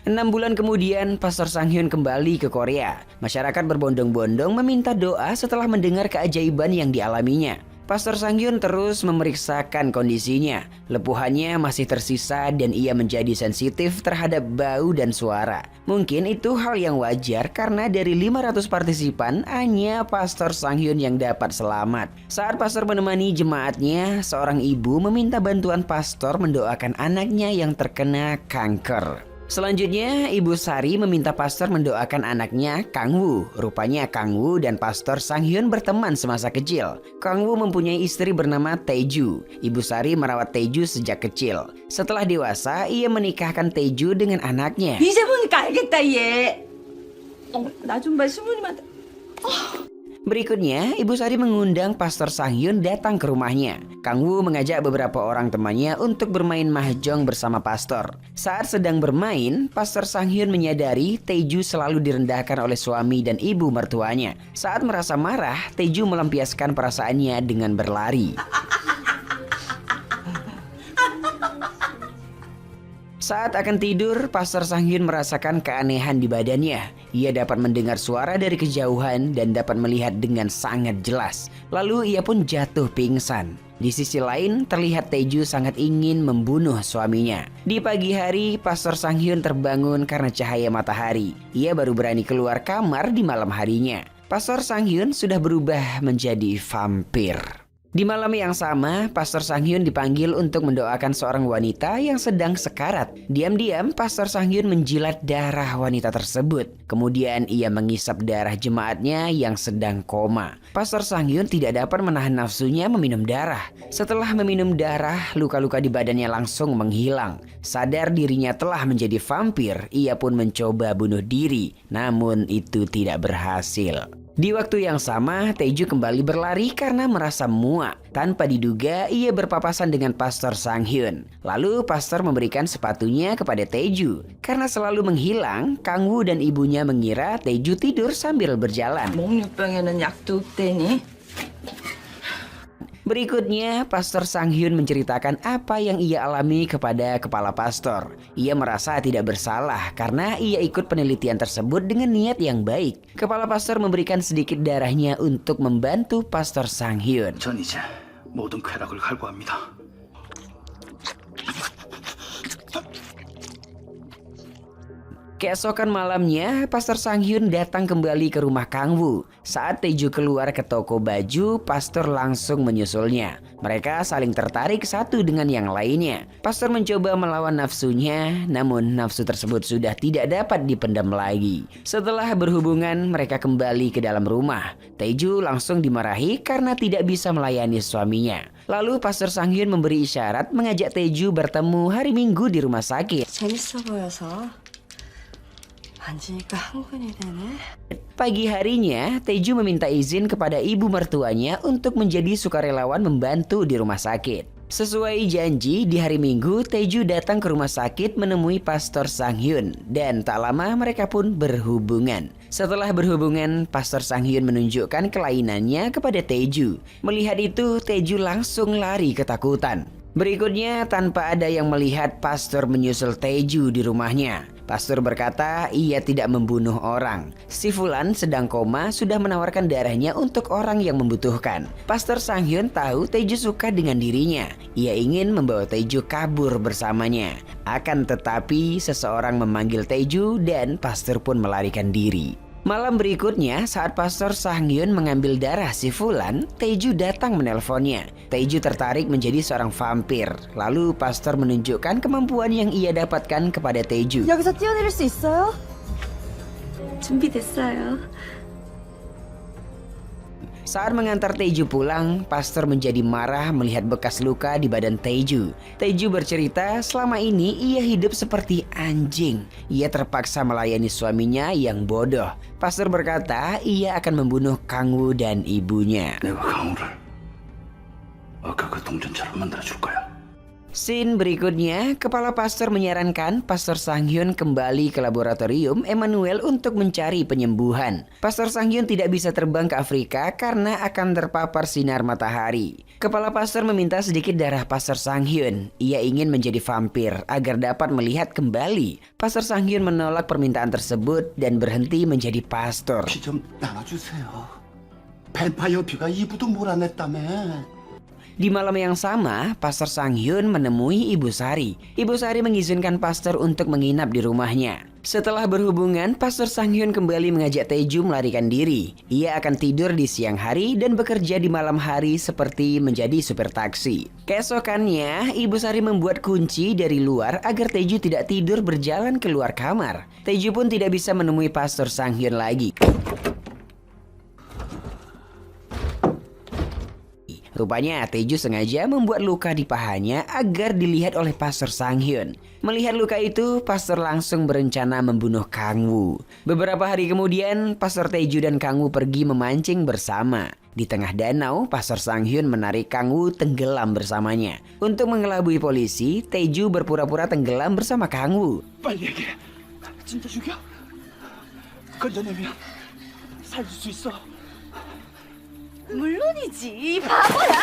6 bulan kemudian, Pastor Sang Hyun kembali ke Korea. Masyarakat berbondong-bondong meminta doa setelah mendengar keajaiban yang dialaminya. Pastor Sang Hyun terus memeriksakan kondisinya. Lepuhannya masih tersisa dan ia menjadi sensitif terhadap bau dan suara. Mungkin itu hal yang wajar karena dari 500 partisipan hanya Pastor Sang Hyun yang dapat selamat. Saat pastor menemani jemaatnya, seorang ibu meminta bantuan pastor mendoakan anaknya yang terkena kanker. Selanjutnya, Ibu Sari meminta pastor mendoakan anaknya, Kang Woo. Rupanya Kang Woo dan Pastor Sang Hyun berteman semasa kecil. Kang Woo mempunyai istri bernama Taeju. Ibu Sari merawat Taeju sejak kecil. Setelah dewasa, ia menikahkan Taeju dengan anaknya. 이제 보니까 알겠다 얘. 나 좀 봐 수모님한테. Berikutnya, Ibu Sari mengundang Pastor Sang Hyun datang ke rumahnya. Kang Woo mengajak beberapa orang temannya untuk bermain mahjong bersama pastor. Saat sedang bermain, Pastor Sang Hyun menyadari Taeju selalu direndahkan oleh suami dan ibu mertuanya. Saat merasa marah, Taeju melampiaskan perasaannya dengan berlari. Saat akan tidur, Pastor Sang Hyun merasakan keanehan di badannya. Ia dapat mendengar suara dari kejauhan dan dapat melihat dengan sangat jelas. Lalu ia pun jatuh pingsan. Di sisi lain, terlihat Taeju sangat ingin membunuh suaminya. Di pagi hari, Pastor Sang Hyun terbangun karena cahaya matahari. Ia baru berani keluar kamar di malam harinya. Pastor Sang Hyun sudah berubah menjadi vampir. Di malam yang sama, Pastor Sang Hyun dipanggil untuk mendoakan seorang wanita yang sedang sekarat. Diam-diam, Pastor Sang Hyun menjilat darah wanita tersebut. Kemudian ia mengisap darah jemaatnya yang sedang koma. Pastor Sang Hyun tidak dapat menahan nafsunya meminum darah. Setelah meminum darah, luka-luka di badannya langsung menghilang. Sadar dirinya telah menjadi vampir, ia pun mencoba bunuh diri. Namun itu tidak berhasil. Di waktu yang sama, Taeju kembali berlari karena merasa muak. Tanpa diduga, ia berpapasan dengan Pastor Sang-hyun. Lalu pastor memberikan sepatunya kepada Taeju. Karena selalu menghilang, Kang Woo dan ibunya mengira Taeju tidur sambil berjalan. 목류병에는 약도 없대니? Berikutnya, Pastor Sang-hyun menceritakan apa yang ia alami kepada kepala pastor. Ia merasa tidak bersalah karena ia ikut penelitian tersebut dengan niat yang baik. Kepala pastor memberikan sedikit darahnya untuk membantu Pastor Sang-hyun. 전 이제 모든 쾌락을 갈구합니다. Keesokan malamnya, Pastor Sang-hyun datang kembali ke rumah Kang Woo. Saat Taeju keluar ke toko baju, pastor langsung menyusulnya. Mereka saling tertarik satu dengan yang lainnya. Pastor mencoba melawan nafsunya, namun nafsu tersebut sudah tidak dapat dipendam lagi. Setelah berhubungan, mereka kembali ke dalam rumah. Taeju langsung dimarahi karena tidak bisa melayani suaminya. Lalu Pastor Sang-hyun memberi isyarat mengajak Taeju bertemu hari Minggu di rumah sakit. 재밌어 보여서 만지니까 흥분이 되네. Pagi harinya, Taeju meminta izin kepada ibu mertuanya untuk menjadi sukarelawan membantu di rumah sakit. Sesuai janji, di hari Minggu, Taeju datang ke rumah sakit menemui Pastor Sang-hyun. Dan tak lama mereka pun berhubungan. Setelah berhubungan, Pastor Sang-hyun menunjukkan kelainannya kepada Taeju. Melihat itu, Taeju langsung lari ketakutan. Berikutnya, tanpa ada yang melihat, pastor menyusul Taeju di rumahnya. Pastor berkata ia tidak membunuh orang. Si Fulan sedang koma sudah menawarkan darahnya untuk orang yang membutuhkan. Pastor Sang-hyun tahu Taeju suka dengan dirinya. Ia ingin membawa Taeju kabur bersamanya. Akan tetapi seseorang memanggil Taeju dan pastor pun melarikan diri. Malam berikutnya, saat Pastor Sang-hyun mengambil darah si Fulan, Taeju datang menelponnya. Taeju tertarik menjadi seorang vampir. Lalu pastor menunjukkan kemampuan yang ia dapatkan kepada Taeju. 여기서 뛰어내릴 수 있어요? 준비됐어요. Saat mengantar Taeju pulang, pastor menjadi marah melihat bekas luka di badan Taeju. Taeju bercerita selama ini ia hidup seperti anjing. Ia terpaksa melayani suaminya yang bodoh. Pastor berkata ia akan membunuh Kang Woo dan ibunya. 내가 강우를 아까 그 동전처럼 만들어줄 거야. Scene berikutnya, kepala pastor menyarankan Pastor Sang-hyun kembali ke laboratorium Emmanuel untuk mencari penyembuhan. Pastor Sang-hyun tidak bisa terbang ke Afrika karena akan terpapar sinar matahari. Kepala pastor meminta sedikit darah Pastor Sang-hyun. Ia ingin menjadi vampir agar dapat melihat kembali. Pastor Sang-hyun menolak permintaan tersebut dan berhenti menjadi pastor. 피 좀 나눠주세요. 뱀파이어 피가 이부도 몰아냈다며. Di malam yang sama, Pastor Sang-hyun menemui Ibu Sari. Ibu Sari mengizinkan pastor untuk menginap di rumahnya. Setelah berhubungan, Pastor Sang-hyun kembali mengajak Taeju melarikan diri. Ia akan tidur di siang hari dan bekerja di malam hari seperti menjadi supir taksi. Keesokannya, Ibu Sari membuat kunci dari luar agar Taeju tidak tidur berjalan keluar kamar. Taeju pun tidak bisa menemui Pastor Sang-hyun lagi. Rupanya Taeju sengaja membuat luka di pahanya agar dilihat oleh Pastor Sang-hyun. Melihat luka itu, pastor langsung berencana membunuh Kang Woo. Beberapa hari kemudian, Pastor Taeju dan Kang Woo pergi memancing bersama. Di tengah danau, Pastor Sang-hyun menarik Kang Woo tenggelam bersamanya. Untuk mengelabui polisi, Taeju berpura-pura tenggelam bersama Kang Woo. 빨리 얘기해. 진짜 죽여? 건져내면 살릴 수 있어. 물론이지, 바보야.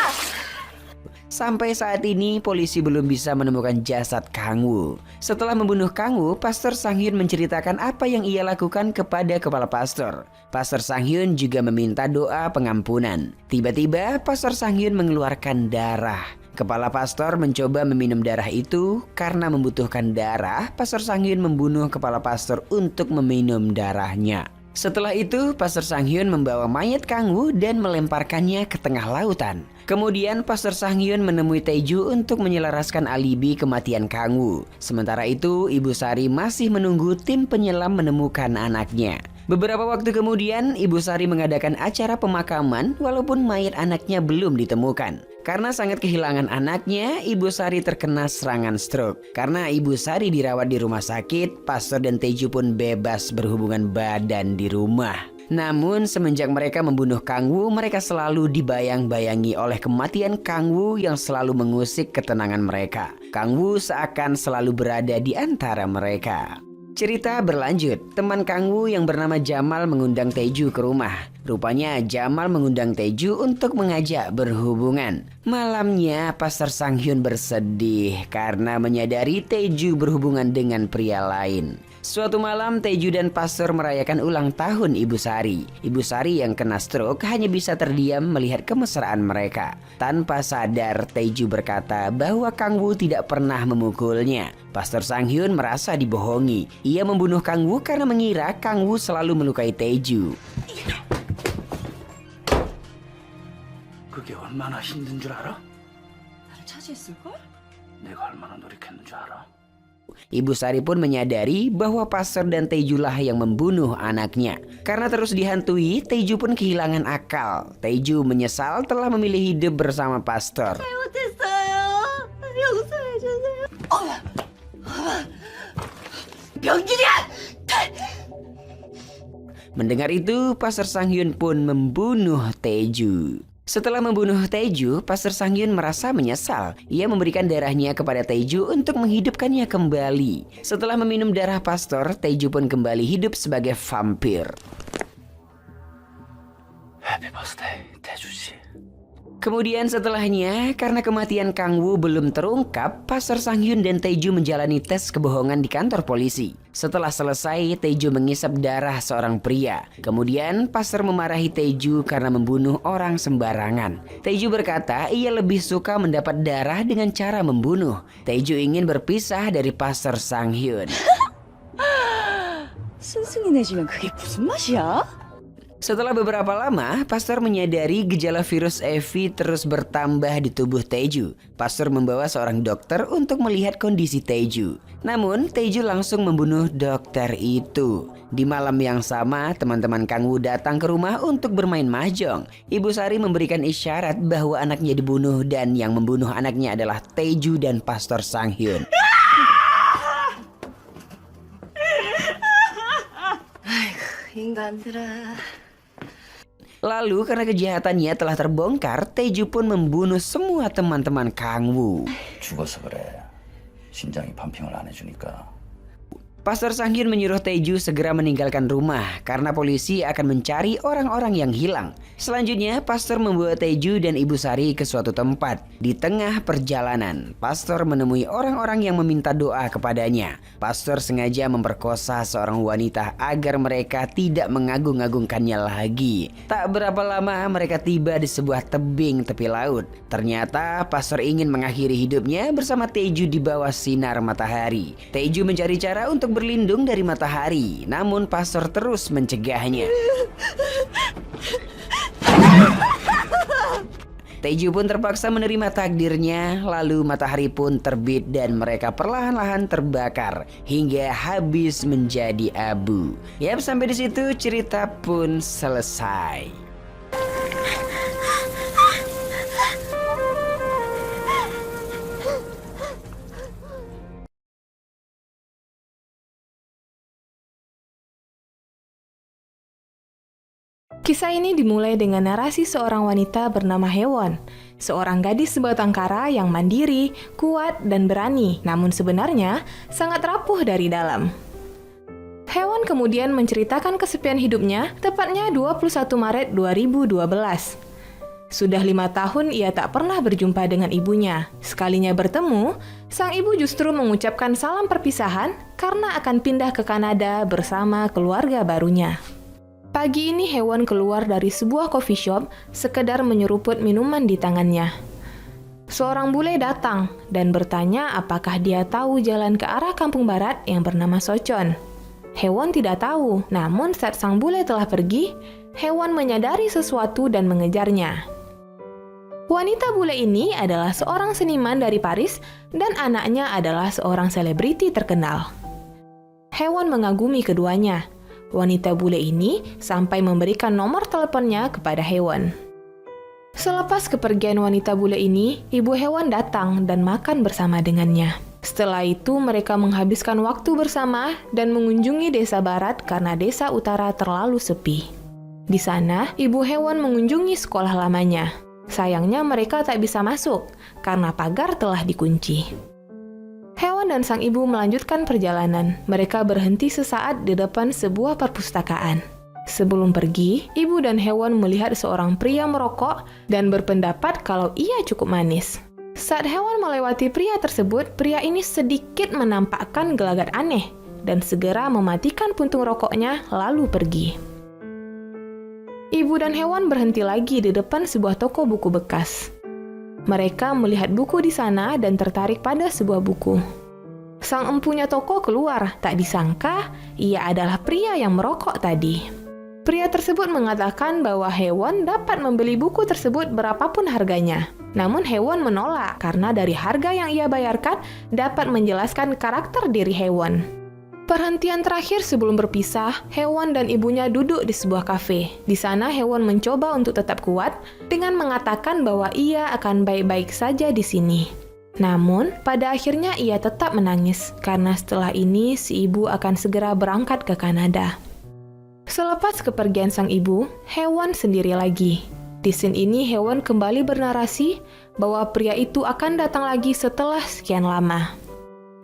Sampai saat ini polisi belum bisa menemukan jasad Kang Woo. Setelah membunuh Kang Woo, Pastor Sang-hyun menceritakan apa yang ia lakukan kepada kepala pastor. Pastor Sang-hyun juga meminta doa pengampunan. Tiba-tiba Pastor Sang-hyun mengeluarkan darah. Kepala pastor mencoba meminum darah itu. Karena membutuhkan darah, Pastor Sang-hyun membunuh kepala pastor untuk meminum darahnya. Setelah itu, Pastor Sang-hyun membawa mayat Kang Woo dan melemparkannya ke tengah lautan. Kemudian Pastor Sang-hyun menemui Taeju untuk menyelaraskan alibi kematian Kang Woo. Sementara itu, Ibu Sari masih menunggu tim penyelam menemukan anaknya. Beberapa waktu kemudian, Ibu Sari mengadakan acara pemakaman walaupun mayat anaknya belum ditemukan. Karena sangat kehilangan anaknya, Ibu Sari terkena serangan stroke. Karena Ibu Sari dirawat di rumah sakit, Pastor dan Taeju pun bebas berhubungan badan di rumah. Namun semenjak mereka membunuh Kang Wu, mereka selalu dibayang-bayangi oleh kematian Kang Wu yang selalu mengusik ketenangan mereka. Kang Wu seakan selalu berada di antara mereka. Cerita berlanjut, teman Kang Wu yang bernama Jamal mengundang Taeju ke rumah. Rupanya Jamal mengundang Taeju untuk mengajak berhubungan. Malamnya Pastor Sang Hyun bersedih karena menyadari Taeju berhubungan dengan pria lain. Suatu malam Taeju dan Pastor merayakan ulang tahun Ibu Sari. Ibu Sari yang kena stroke hanya bisa terdiam melihat kemesraan mereka. Tanpa sadar Taeju berkata bahwa Kang Wu tidak pernah memukulnya. Pastor Sang Hyun merasa dibohongi. Ia membunuh Kang Wu karena mengira Kang Wu selalu melukai Taeju. 그게 얼마나 힘든 줄 알아? 나를 차지했을걸? 내가 얼마나 노력했는 줄 알아? Ibu Sari pun menyadari bahwa Pastor dan Taeju lah yang membunuh anaknya. Karena terus dihantui, Taeju pun kehilangan akal. Taeju menyesal telah memilih hidup bersama Pastor. 잘못했어요. 용서해주세요. 병준이야! Mendengar itu, Pastor Sang Hyun pun membunuh Taeju. Setelah membunuh Taeju, Pastor Sang Hyun merasa menyesal. Ia memberikan darahnya kepada Taeju untuk menghidupkannya kembali. Setelah meminum darah Pastor, Taeju pun kembali hidup sebagai vampir. Happy birthday, 태주씨. Kemudian setelahnya, karena kematian Kang Wu belum terungkap, Pastor Sang Hyun dan Taeju menjalani tes kebohongan di kantor polisi. Setelah selesai, Taeju mengisap darah seorang pria. Kemudian, Pastor memarahi Taeju karena membunuh orang sembarangan. Taeju berkata ia lebih suka mendapat darah dengan cara membunuh. Taeju ingin berpisah dari Pastor Sang Hyun. 스승이 내주면 그게 무슨 맛이야? Setelah beberapa lama, Pastor menyadari gejala virus EVI terus bertambah di tubuh Taeju. Pastor membawa seorang dokter untuk melihat kondisi Taeju. Namun, Taeju langsung membunuh dokter itu. Di malam yang sama, teman-teman Kang Wu datang ke rumah untuk bermain mahjong. Ibu Sari memberikan isyarat bahwa anaknya dibunuh dan yang membunuh anaknya adalah Taeju dan Pastor Sang Hyun. 인간들아. Lalu karena kejahatannya telah terbongkar, Taeju pun membunuh semua teman-teman Kang Wu. 죽어서 그래. 심장이 펌핑을 안 해주니까. Pastor Sang Hyun menyuruh Taeju segera meninggalkan rumah karena polisi akan mencari orang-orang yang hilang. Selanjutnya, Pastor membawa Taeju dan Ibu Sari ke suatu tempat. Di tengah perjalanan, Pastor menemui orang-orang yang meminta doa kepadanya. Pastor sengaja memperkosa seorang wanita agar mereka tidak mengagung-agungkannya lagi. Tak berapa lama mereka tiba di sebuah tebing tepi laut. Ternyata Pastor ingin mengakhiri hidupnya bersama Taeju di bawah sinar matahari. Taeju mencari cara untuk berlindung dari matahari, namun Pastor terus mencegahnya. Taeju pun terpaksa menerima takdirnya, lalu matahari pun terbit dan mereka perlahan-lahan terbakar hingga habis menjadi abu. Yap, sampai di situ cerita pun selesai. Kisah ini dimulai dengan narasi seorang wanita bernama Haewon, seorang gadis sebatang kara yang mandiri, kuat, dan berani, namun sebenarnya sangat rapuh dari dalam. Haewon kemudian menceritakan kesepian hidupnya, tepatnya 21 Maret 2012. Sudah 5 tahun ia tak pernah berjumpa dengan ibunya. Sekalinya bertemu, sang ibu justru mengucapkan salam perpisahan karena akan pindah ke Kanada bersama keluarga barunya. Pagi ini Haewon keluar dari sebuah coffee shop sekedar menyeruput minuman di tangannya. Seorang bule datang dan bertanya apakah dia tahu jalan ke arah kampung barat yang bernama Sochon. Haewon tidak tahu, namun saat sang bule telah pergi, Haewon menyadari sesuatu dan mengejarnya. Wanita bule ini adalah seorang seniman dari Paris dan anaknya adalah seorang selebriti terkenal. Haewon mengagumi keduanya. Wanita bule ini sampai memberikan nomor teleponnya kepada Haewon. Selepas kepergian wanita bule ini, ibu Haewon datang dan makan bersama dengannya. Setelah itu mereka menghabiskan waktu bersama dan mengunjungi desa barat karena desa utara terlalu sepi. Di sana, Ibu Hewon mengunjungi sekolah lamanya. Sayangnya mereka tak bisa masuk karena pagar telah dikunci. Hewon dan sang ibu melanjutkan perjalanan. Mereka berhenti sesaat di depan sebuah perpustakaan. Sebelum pergi, ibu dan Hewon melihat seorang pria merokok dan berpendapat kalau ia cukup manis. Saat Hewon melewati pria tersebut, pria ini sedikit menampakkan gelagat aneh dan segera mematikan puntung rokoknya lalu pergi. Ibu dan Hewon berhenti lagi di depan sebuah toko buku bekas. Mereka melihat buku di sana dan tertarik pada sebuah buku. Sang empunya toko keluar, tak disangka ia adalah pria yang merokok tadi. Pria tersebut mengatakan bahwa Hewon dapat membeli buku tersebut berapapun harganya. Namun Hewon menolak karena dari harga yang ia bayarkan dapat menjelaskan karakter diri Hewon. Perhentian terakhir sebelum berpisah, Hewon dan ibunya duduk di sebuah kafe. Di sana Hewon mencoba untuk tetap kuat dengan mengatakan bahwa ia akan baik-baik saja di sini. Namun, pada akhirnya ia tetap menangis karena setelah ini si ibu akan segera berangkat ke Kanada. Selepas kepergian sang ibu, Hewon sendiri lagi. Di scene ini Hewon kembali bernarasi bahwa pria itu akan datang lagi setelah sekian lama.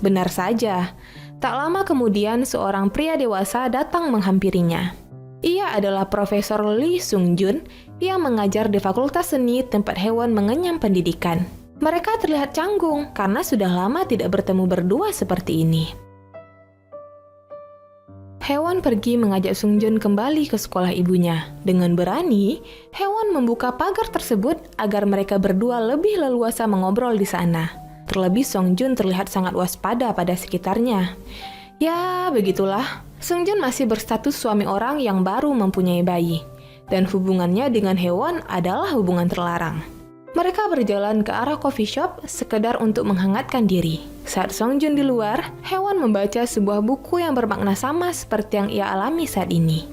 Benar saja. Tak lama kemudian, seorang pria dewasa datang menghampirinya. Ia adalah Profesor Lee Sung-jun yang mengajar di Fakultas Seni tempat Hewon mengenyam pendidikan. Mereka terlihat canggung karena sudah lama tidak bertemu berdua seperti ini. Hewon pergi mengajak Sung-jun kembali ke sekolah ibunya. Dengan berani, Hewon membuka pagar tersebut agar mereka berdua lebih leluasa mengobrol di sana. Terlebih Sung-jun terlihat sangat waspada pada sekitarnya. Ya, begitulah. Sung-jun masih berstatus suami orang yang baru mempunyai bayi. Dan hubungannya dengan Hewon adalah hubungan terlarang. Mereka berjalan ke arah coffee shop sekedar untuk menghangatkan diri. Saat Sung-jun di luar, Hewon membaca sebuah buku yang bermakna sama seperti yang ia alami saat ini.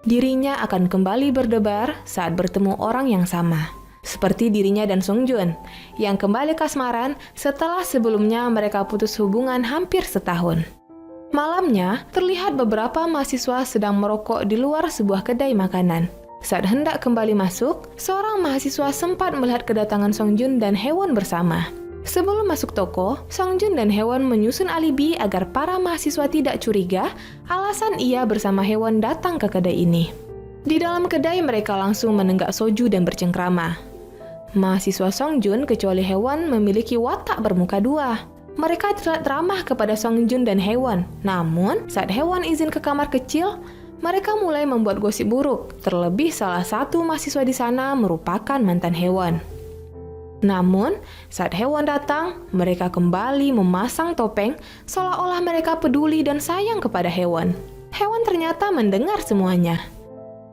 Dirinya akan kembali berdebar saat bertemu orang yang sama. Seperti dirinya dan Sung-jun, yang kembali kasmaran setelah sebelumnya mereka putus hubungan hampir setahun. Malamnya, terlihat beberapa mahasiswa sedang merokok di luar sebuah kedai makanan. Saat hendak kembali masuk, seorang mahasiswa sempat melihat kedatangan Sung-jun dan Hewon bersama. Sebelum masuk toko, Sung-jun dan Hewon menyusun alibi agar para mahasiswa tidak curiga alasan ia bersama Hewon datang ke kedai ini. Di dalam kedai mereka langsung menenggak soju dan bercengkrama. Mahasiswa Sung-jun kecuali Hewon memiliki watak bermuka dua. Mereka terlihat ramah kepada Sung-jun dan Hewon. Namun, saat Hewon izin ke kamar kecil, mereka mulai membuat gosip buruk. Terlebih salah satu mahasiswa di sana merupakan mantan Hewon. Namun, saat Hewon datang, mereka kembali memasang topeng seolah-olah mereka peduli dan sayang kepada Hewon. Hewon ternyata mendengar semuanya.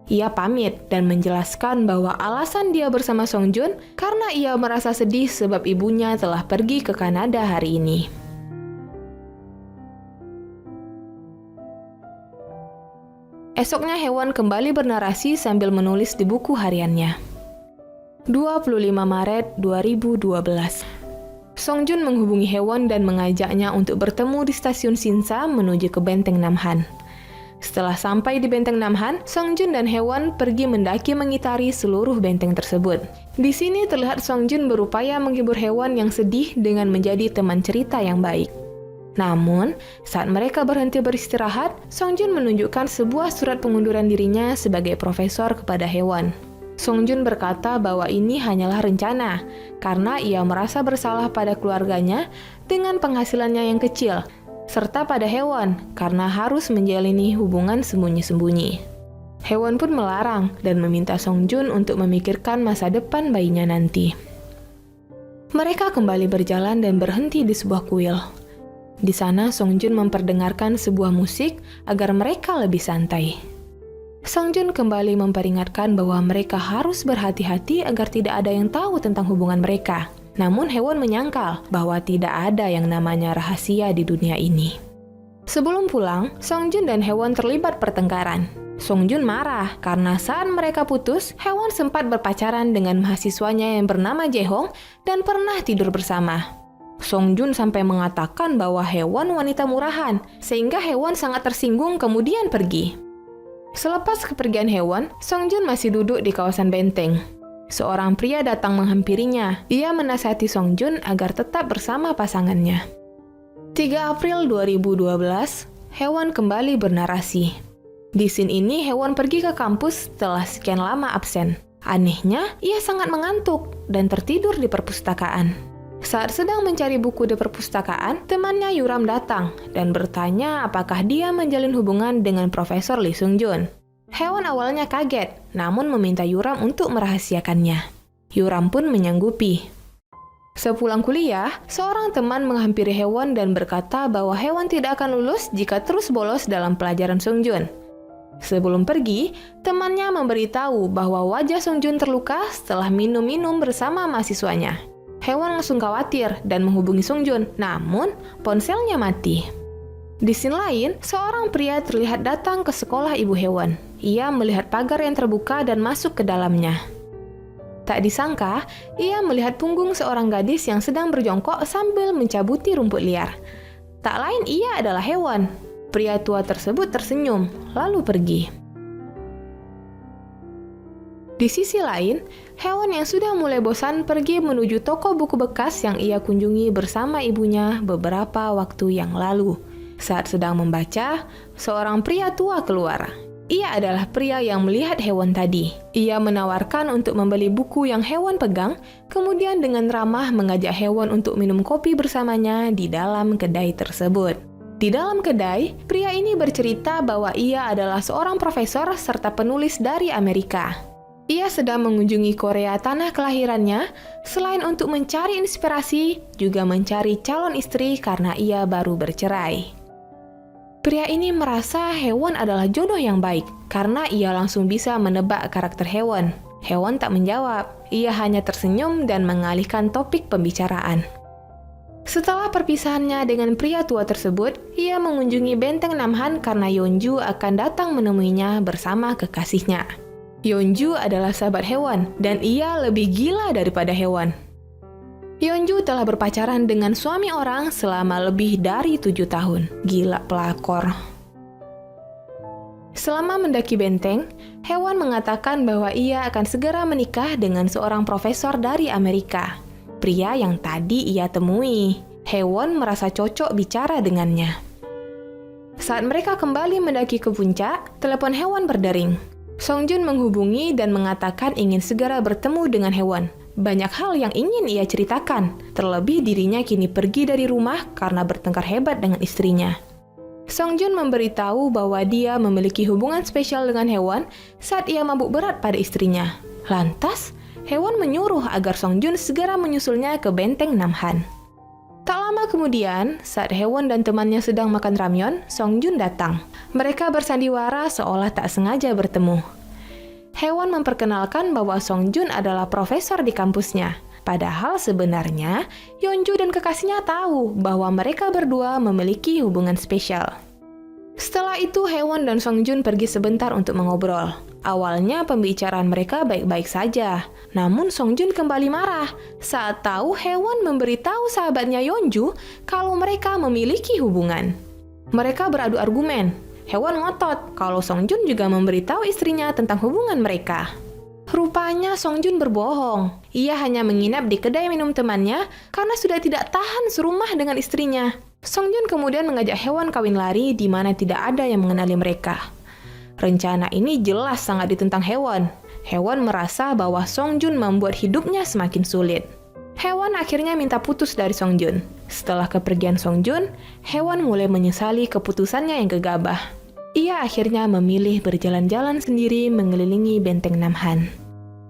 Ia pamit dan menjelaskan bahwa alasan dia bersama Sung-jun karena ia merasa sedih sebab ibunya telah pergi ke Kanada hari ini. Esoknya Hewon kembali bernarasi sambil menulis di buku hariannya. 25 Maret 2012. Sung-jun menghubungi Hewon dan mengajaknya untuk bertemu di stasiun Sinsa menuju ke Benteng Namhan. Setelah sampai di Benteng Namhan, Sung-jun dan Hewon pergi mendaki mengitari seluruh benteng tersebut. Di sini terlihat Sung-jun berupaya menghibur Hewon yang sedih dengan menjadi teman cerita yang baik. Namun, saat mereka berhenti beristirahat, Sung-jun menunjukkan sebuah surat pengunduran dirinya sebagai profesor kepada Hewon. Sung-jun berkata bahwa ini hanyalah rencana, karena ia merasa bersalah pada keluarganya dengan penghasilannya yang kecil, serta pada Hewon karena harus menjalani hubungan sembunyi-sembunyi. Hewon pun melarang dan meminta Sung-jun untuk memikirkan masa depan bayinya nanti. Mereka kembali berjalan dan berhenti di sebuah kuil. Di sana Sung-jun memperdengarkan sebuah musik agar mereka lebih santai. Sung-jun kembali memperingatkan bahwa mereka harus berhati-hati agar tidak ada yang tahu tentang hubungan mereka. Namun Hewon menyangkal bahwa tidak ada yang namanya rahasia di dunia ini. Sebelum pulang, Sung-jun dan Hewon terlibat pertengkaran. Sung-jun marah karena saat mereka putus, Hewon sempat berpacaran dengan mahasiswanya yang bernama Jae-hong dan pernah tidur bersama. Sung-jun sampai mengatakan bahwa Hewon wanita murahan, sehingga Hewon sangat tersinggung kemudian pergi. Selepas kepergian Haewon, Song Joon masih duduk di kawasan benteng. Seorang pria datang menghampirinya. Ia menasihati Song Joon agar tetap bersama pasangannya. 3 April 2012, Haewon kembali bernarasi. Di scene ini, Haewon pergi ke kampus setelah sekian lama absen. Anehnya, ia sangat mengantuk dan tertidur di perpustakaan. Saat sedang mencari buku di perpustakaan, temannya Yuram datang dan bertanya apakah dia menjalin hubungan dengan Profesor Lee Sung Joon. Haewon awalnya kaget, namun meminta Yuram untuk merahasiakannya. Yuram pun menyanggupi. Sepulang kuliah, seorang teman menghampiri Haewon dan berkata bahwa Haewon tidak akan lulus jika terus bolos dalam pelajaran Sung Joon. Sebelum pergi, temannya memberitahu bahwa wajah Sung Joon terluka setelah minum-minum bersama mahasiswanya. Haewon langsung khawatir dan menghubungi Sung Joon, namun ponselnya mati. Di scene lain, seorang pria terlihat datang ke sekolah ibu Haewon. Ia melihat pagar yang terbuka dan masuk ke dalamnya. Tak disangka, ia melihat punggung seorang gadis yang sedang berjongkok sambil mencabuti rumput liar. Tak lain ia adalah Haewon. Pria tua tersebut tersenyum, lalu pergi. Di sisi lain, Haewon yang sudah mulai bosan pergi menuju toko buku bekas yang ia kunjungi bersama ibunya beberapa waktu yang lalu. Saat sedang membaca, seorang pria tua keluar. Ia adalah pria yang melihat Haewon tadi. Ia menawarkan untuk membeli buku yang Haewon pegang, kemudian dengan ramah mengajak Haewon untuk minum kopi bersamanya di dalam kedai tersebut. Di dalam kedai, pria ini bercerita bahwa ia adalah seorang profesor serta penulis dari Amerika. Ia sedang mengunjungi Korea tanah kelahirannya, selain untuk mencari inspirasi, juga mencari calon istri karena ia baru bercerai. Pria ini merasa Haewon adalah jodoh yang baik, karena ia langsung bisa menebak karakter Haewon. Haewon tak menjawab, ia hanya tersenyum dan mengalihkan topik pembicaraan. Setelah perpisahannya dengan pria tua tersebut, ia mengunjungi benteng Namhan karena Yeonju akan datang menemuinya bersama kekasihnya. Yeonju adalah sahabat Haewon, dan ia lebih gila daripada Haewon. Yeonju telah berpacaran dengan suami orang selama lebih dari 7 tahun. Gila pelakor. Selama mendaki benteng, Haewon mengatakan bahwa ia akan segera menikah dengan seorang profesor dari Amerika. Pria yang tadi ia temui. Haewon merasa cocok bicara dengannya. Saat mereka kembali mendaki ke puncak, telepon Haewon berdering. Song Joon menghubungi dan mengatakan ingin segera bertemu dengan Haewon. Banyak hal yang ingin ia ceritakan, terlebih dirinya kini pergi dari rumah karena bertengkar hebat dengan istrinya. Song Joon memberitahu bahwa dia memiliki hubungan spesial dengan Haewon saat ia mabuk berat pada istrinya. Lantas, Haewon menyuruh agar Song Joon segera menyusulnya ke benteng Namhan. Tak lama kemudian, saat Haewon dan temannya sedang makan ramyeon, Song Joon datang. Mereka bersandiwara seolah tak sengaja bertemu. Haewon memperkenalkan bahwa Song Joon adalah profesor di kampusnya. Padahal sebenarnya, Yeonju dan kekasihnya tahu bahwa mereka berdua memiliki hubungan spesial. Setelah itu, Haewon dan Song Joon pergi sebentar untuk mengobrol. Awalnya pembicaraan mereka baik-baik saja. Namun Song Joon kembali marah saat tahu Haewon memberitahu sahabatnya Yeonju kalau mereka memiliki hubungan. Mereka beradu argumen. Haewon ngotot kalau Song Joon juga memberitahu istrinya tentang hubungan mereka. Rupanya Song Joon berbohong. Ia hanya menginap di kedai minum temannya karena sudah tidak tahan serumah dengan istrinya. Song Joon kemudian mengajak Haewon kawin lari di mana tidak ada yang mengenali mereka. Rencana ini jelas sangat ditentang Haewon. Haewon merasa bahwa Song Joon membuat hidupnya semakin sulit. Haewon akhirnya minta putus dari Song Joon. Setelah kepergian Song Joon, Haewon mulai menyesali keputusannya yang gegabah. Ia akhirnya memilih berjalan-jalan sendiri mengelilingi benteng Namhan.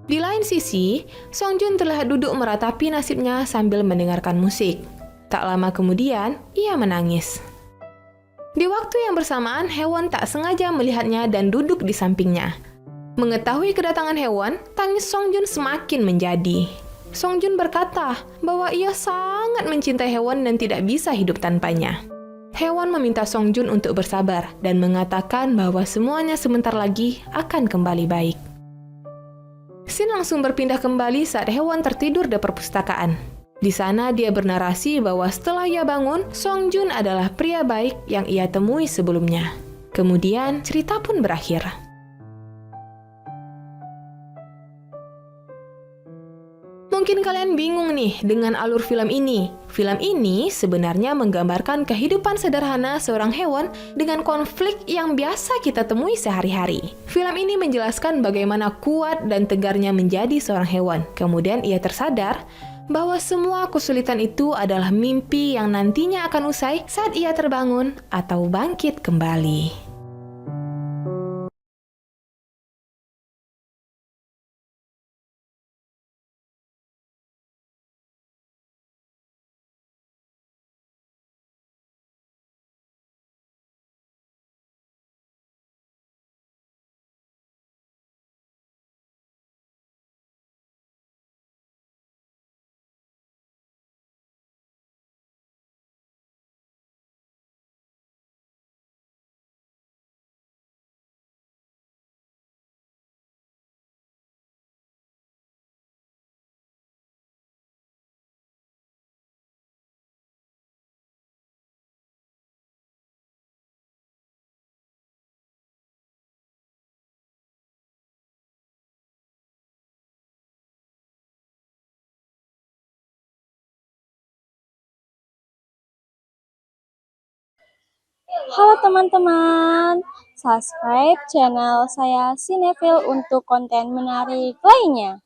Di lain sisi, Song Joon terlihat duduk meratapi nasibnya sambil mendengarkan musik. Tak lama kemudian, ia menangis. Di waktu yang bersamaan, Haewon tak sengaja melihatnya dan duduk di sampingnya. Mengetahui kedatangan Haewon, tangis Song Joon semakin menjadi. Song Joon berkata bahwa ia sangat mencintai Haewon dan tidak bisa hidup tanpanya. Haewon meminta Song Joon untuk bersabar dan mengatakan bahwa semuanya sebentar lagi akan kembali baik. Scene langsung berpindah kembali saat Haewon tertidur di perpustakaan. Di sana dia bernarasi bahwa setelah ia bangun, Song Joon adalah pria baik yang ia temui sebelumnya. Kemudian cerita pun berakhir. Mungkin kalian bingung nih dengan alur film ini. Film ini sebenarnya menggambarkan kehidupan sederhana seorang hewan dengan konflik yang biasa kita temui sehari-hari. Film ini menjelaskan bagaimana kuat dan tegarnya menjadi seorang hewan. Kemudian ia tersadar bahwa semua kesulitan itu adalah mimpi yang nantinya akan usai saat ia terbangun atau bangkit kembali. Halo teman-teman, subscribe channel saya Cinefil untuk konten menarik lainnya.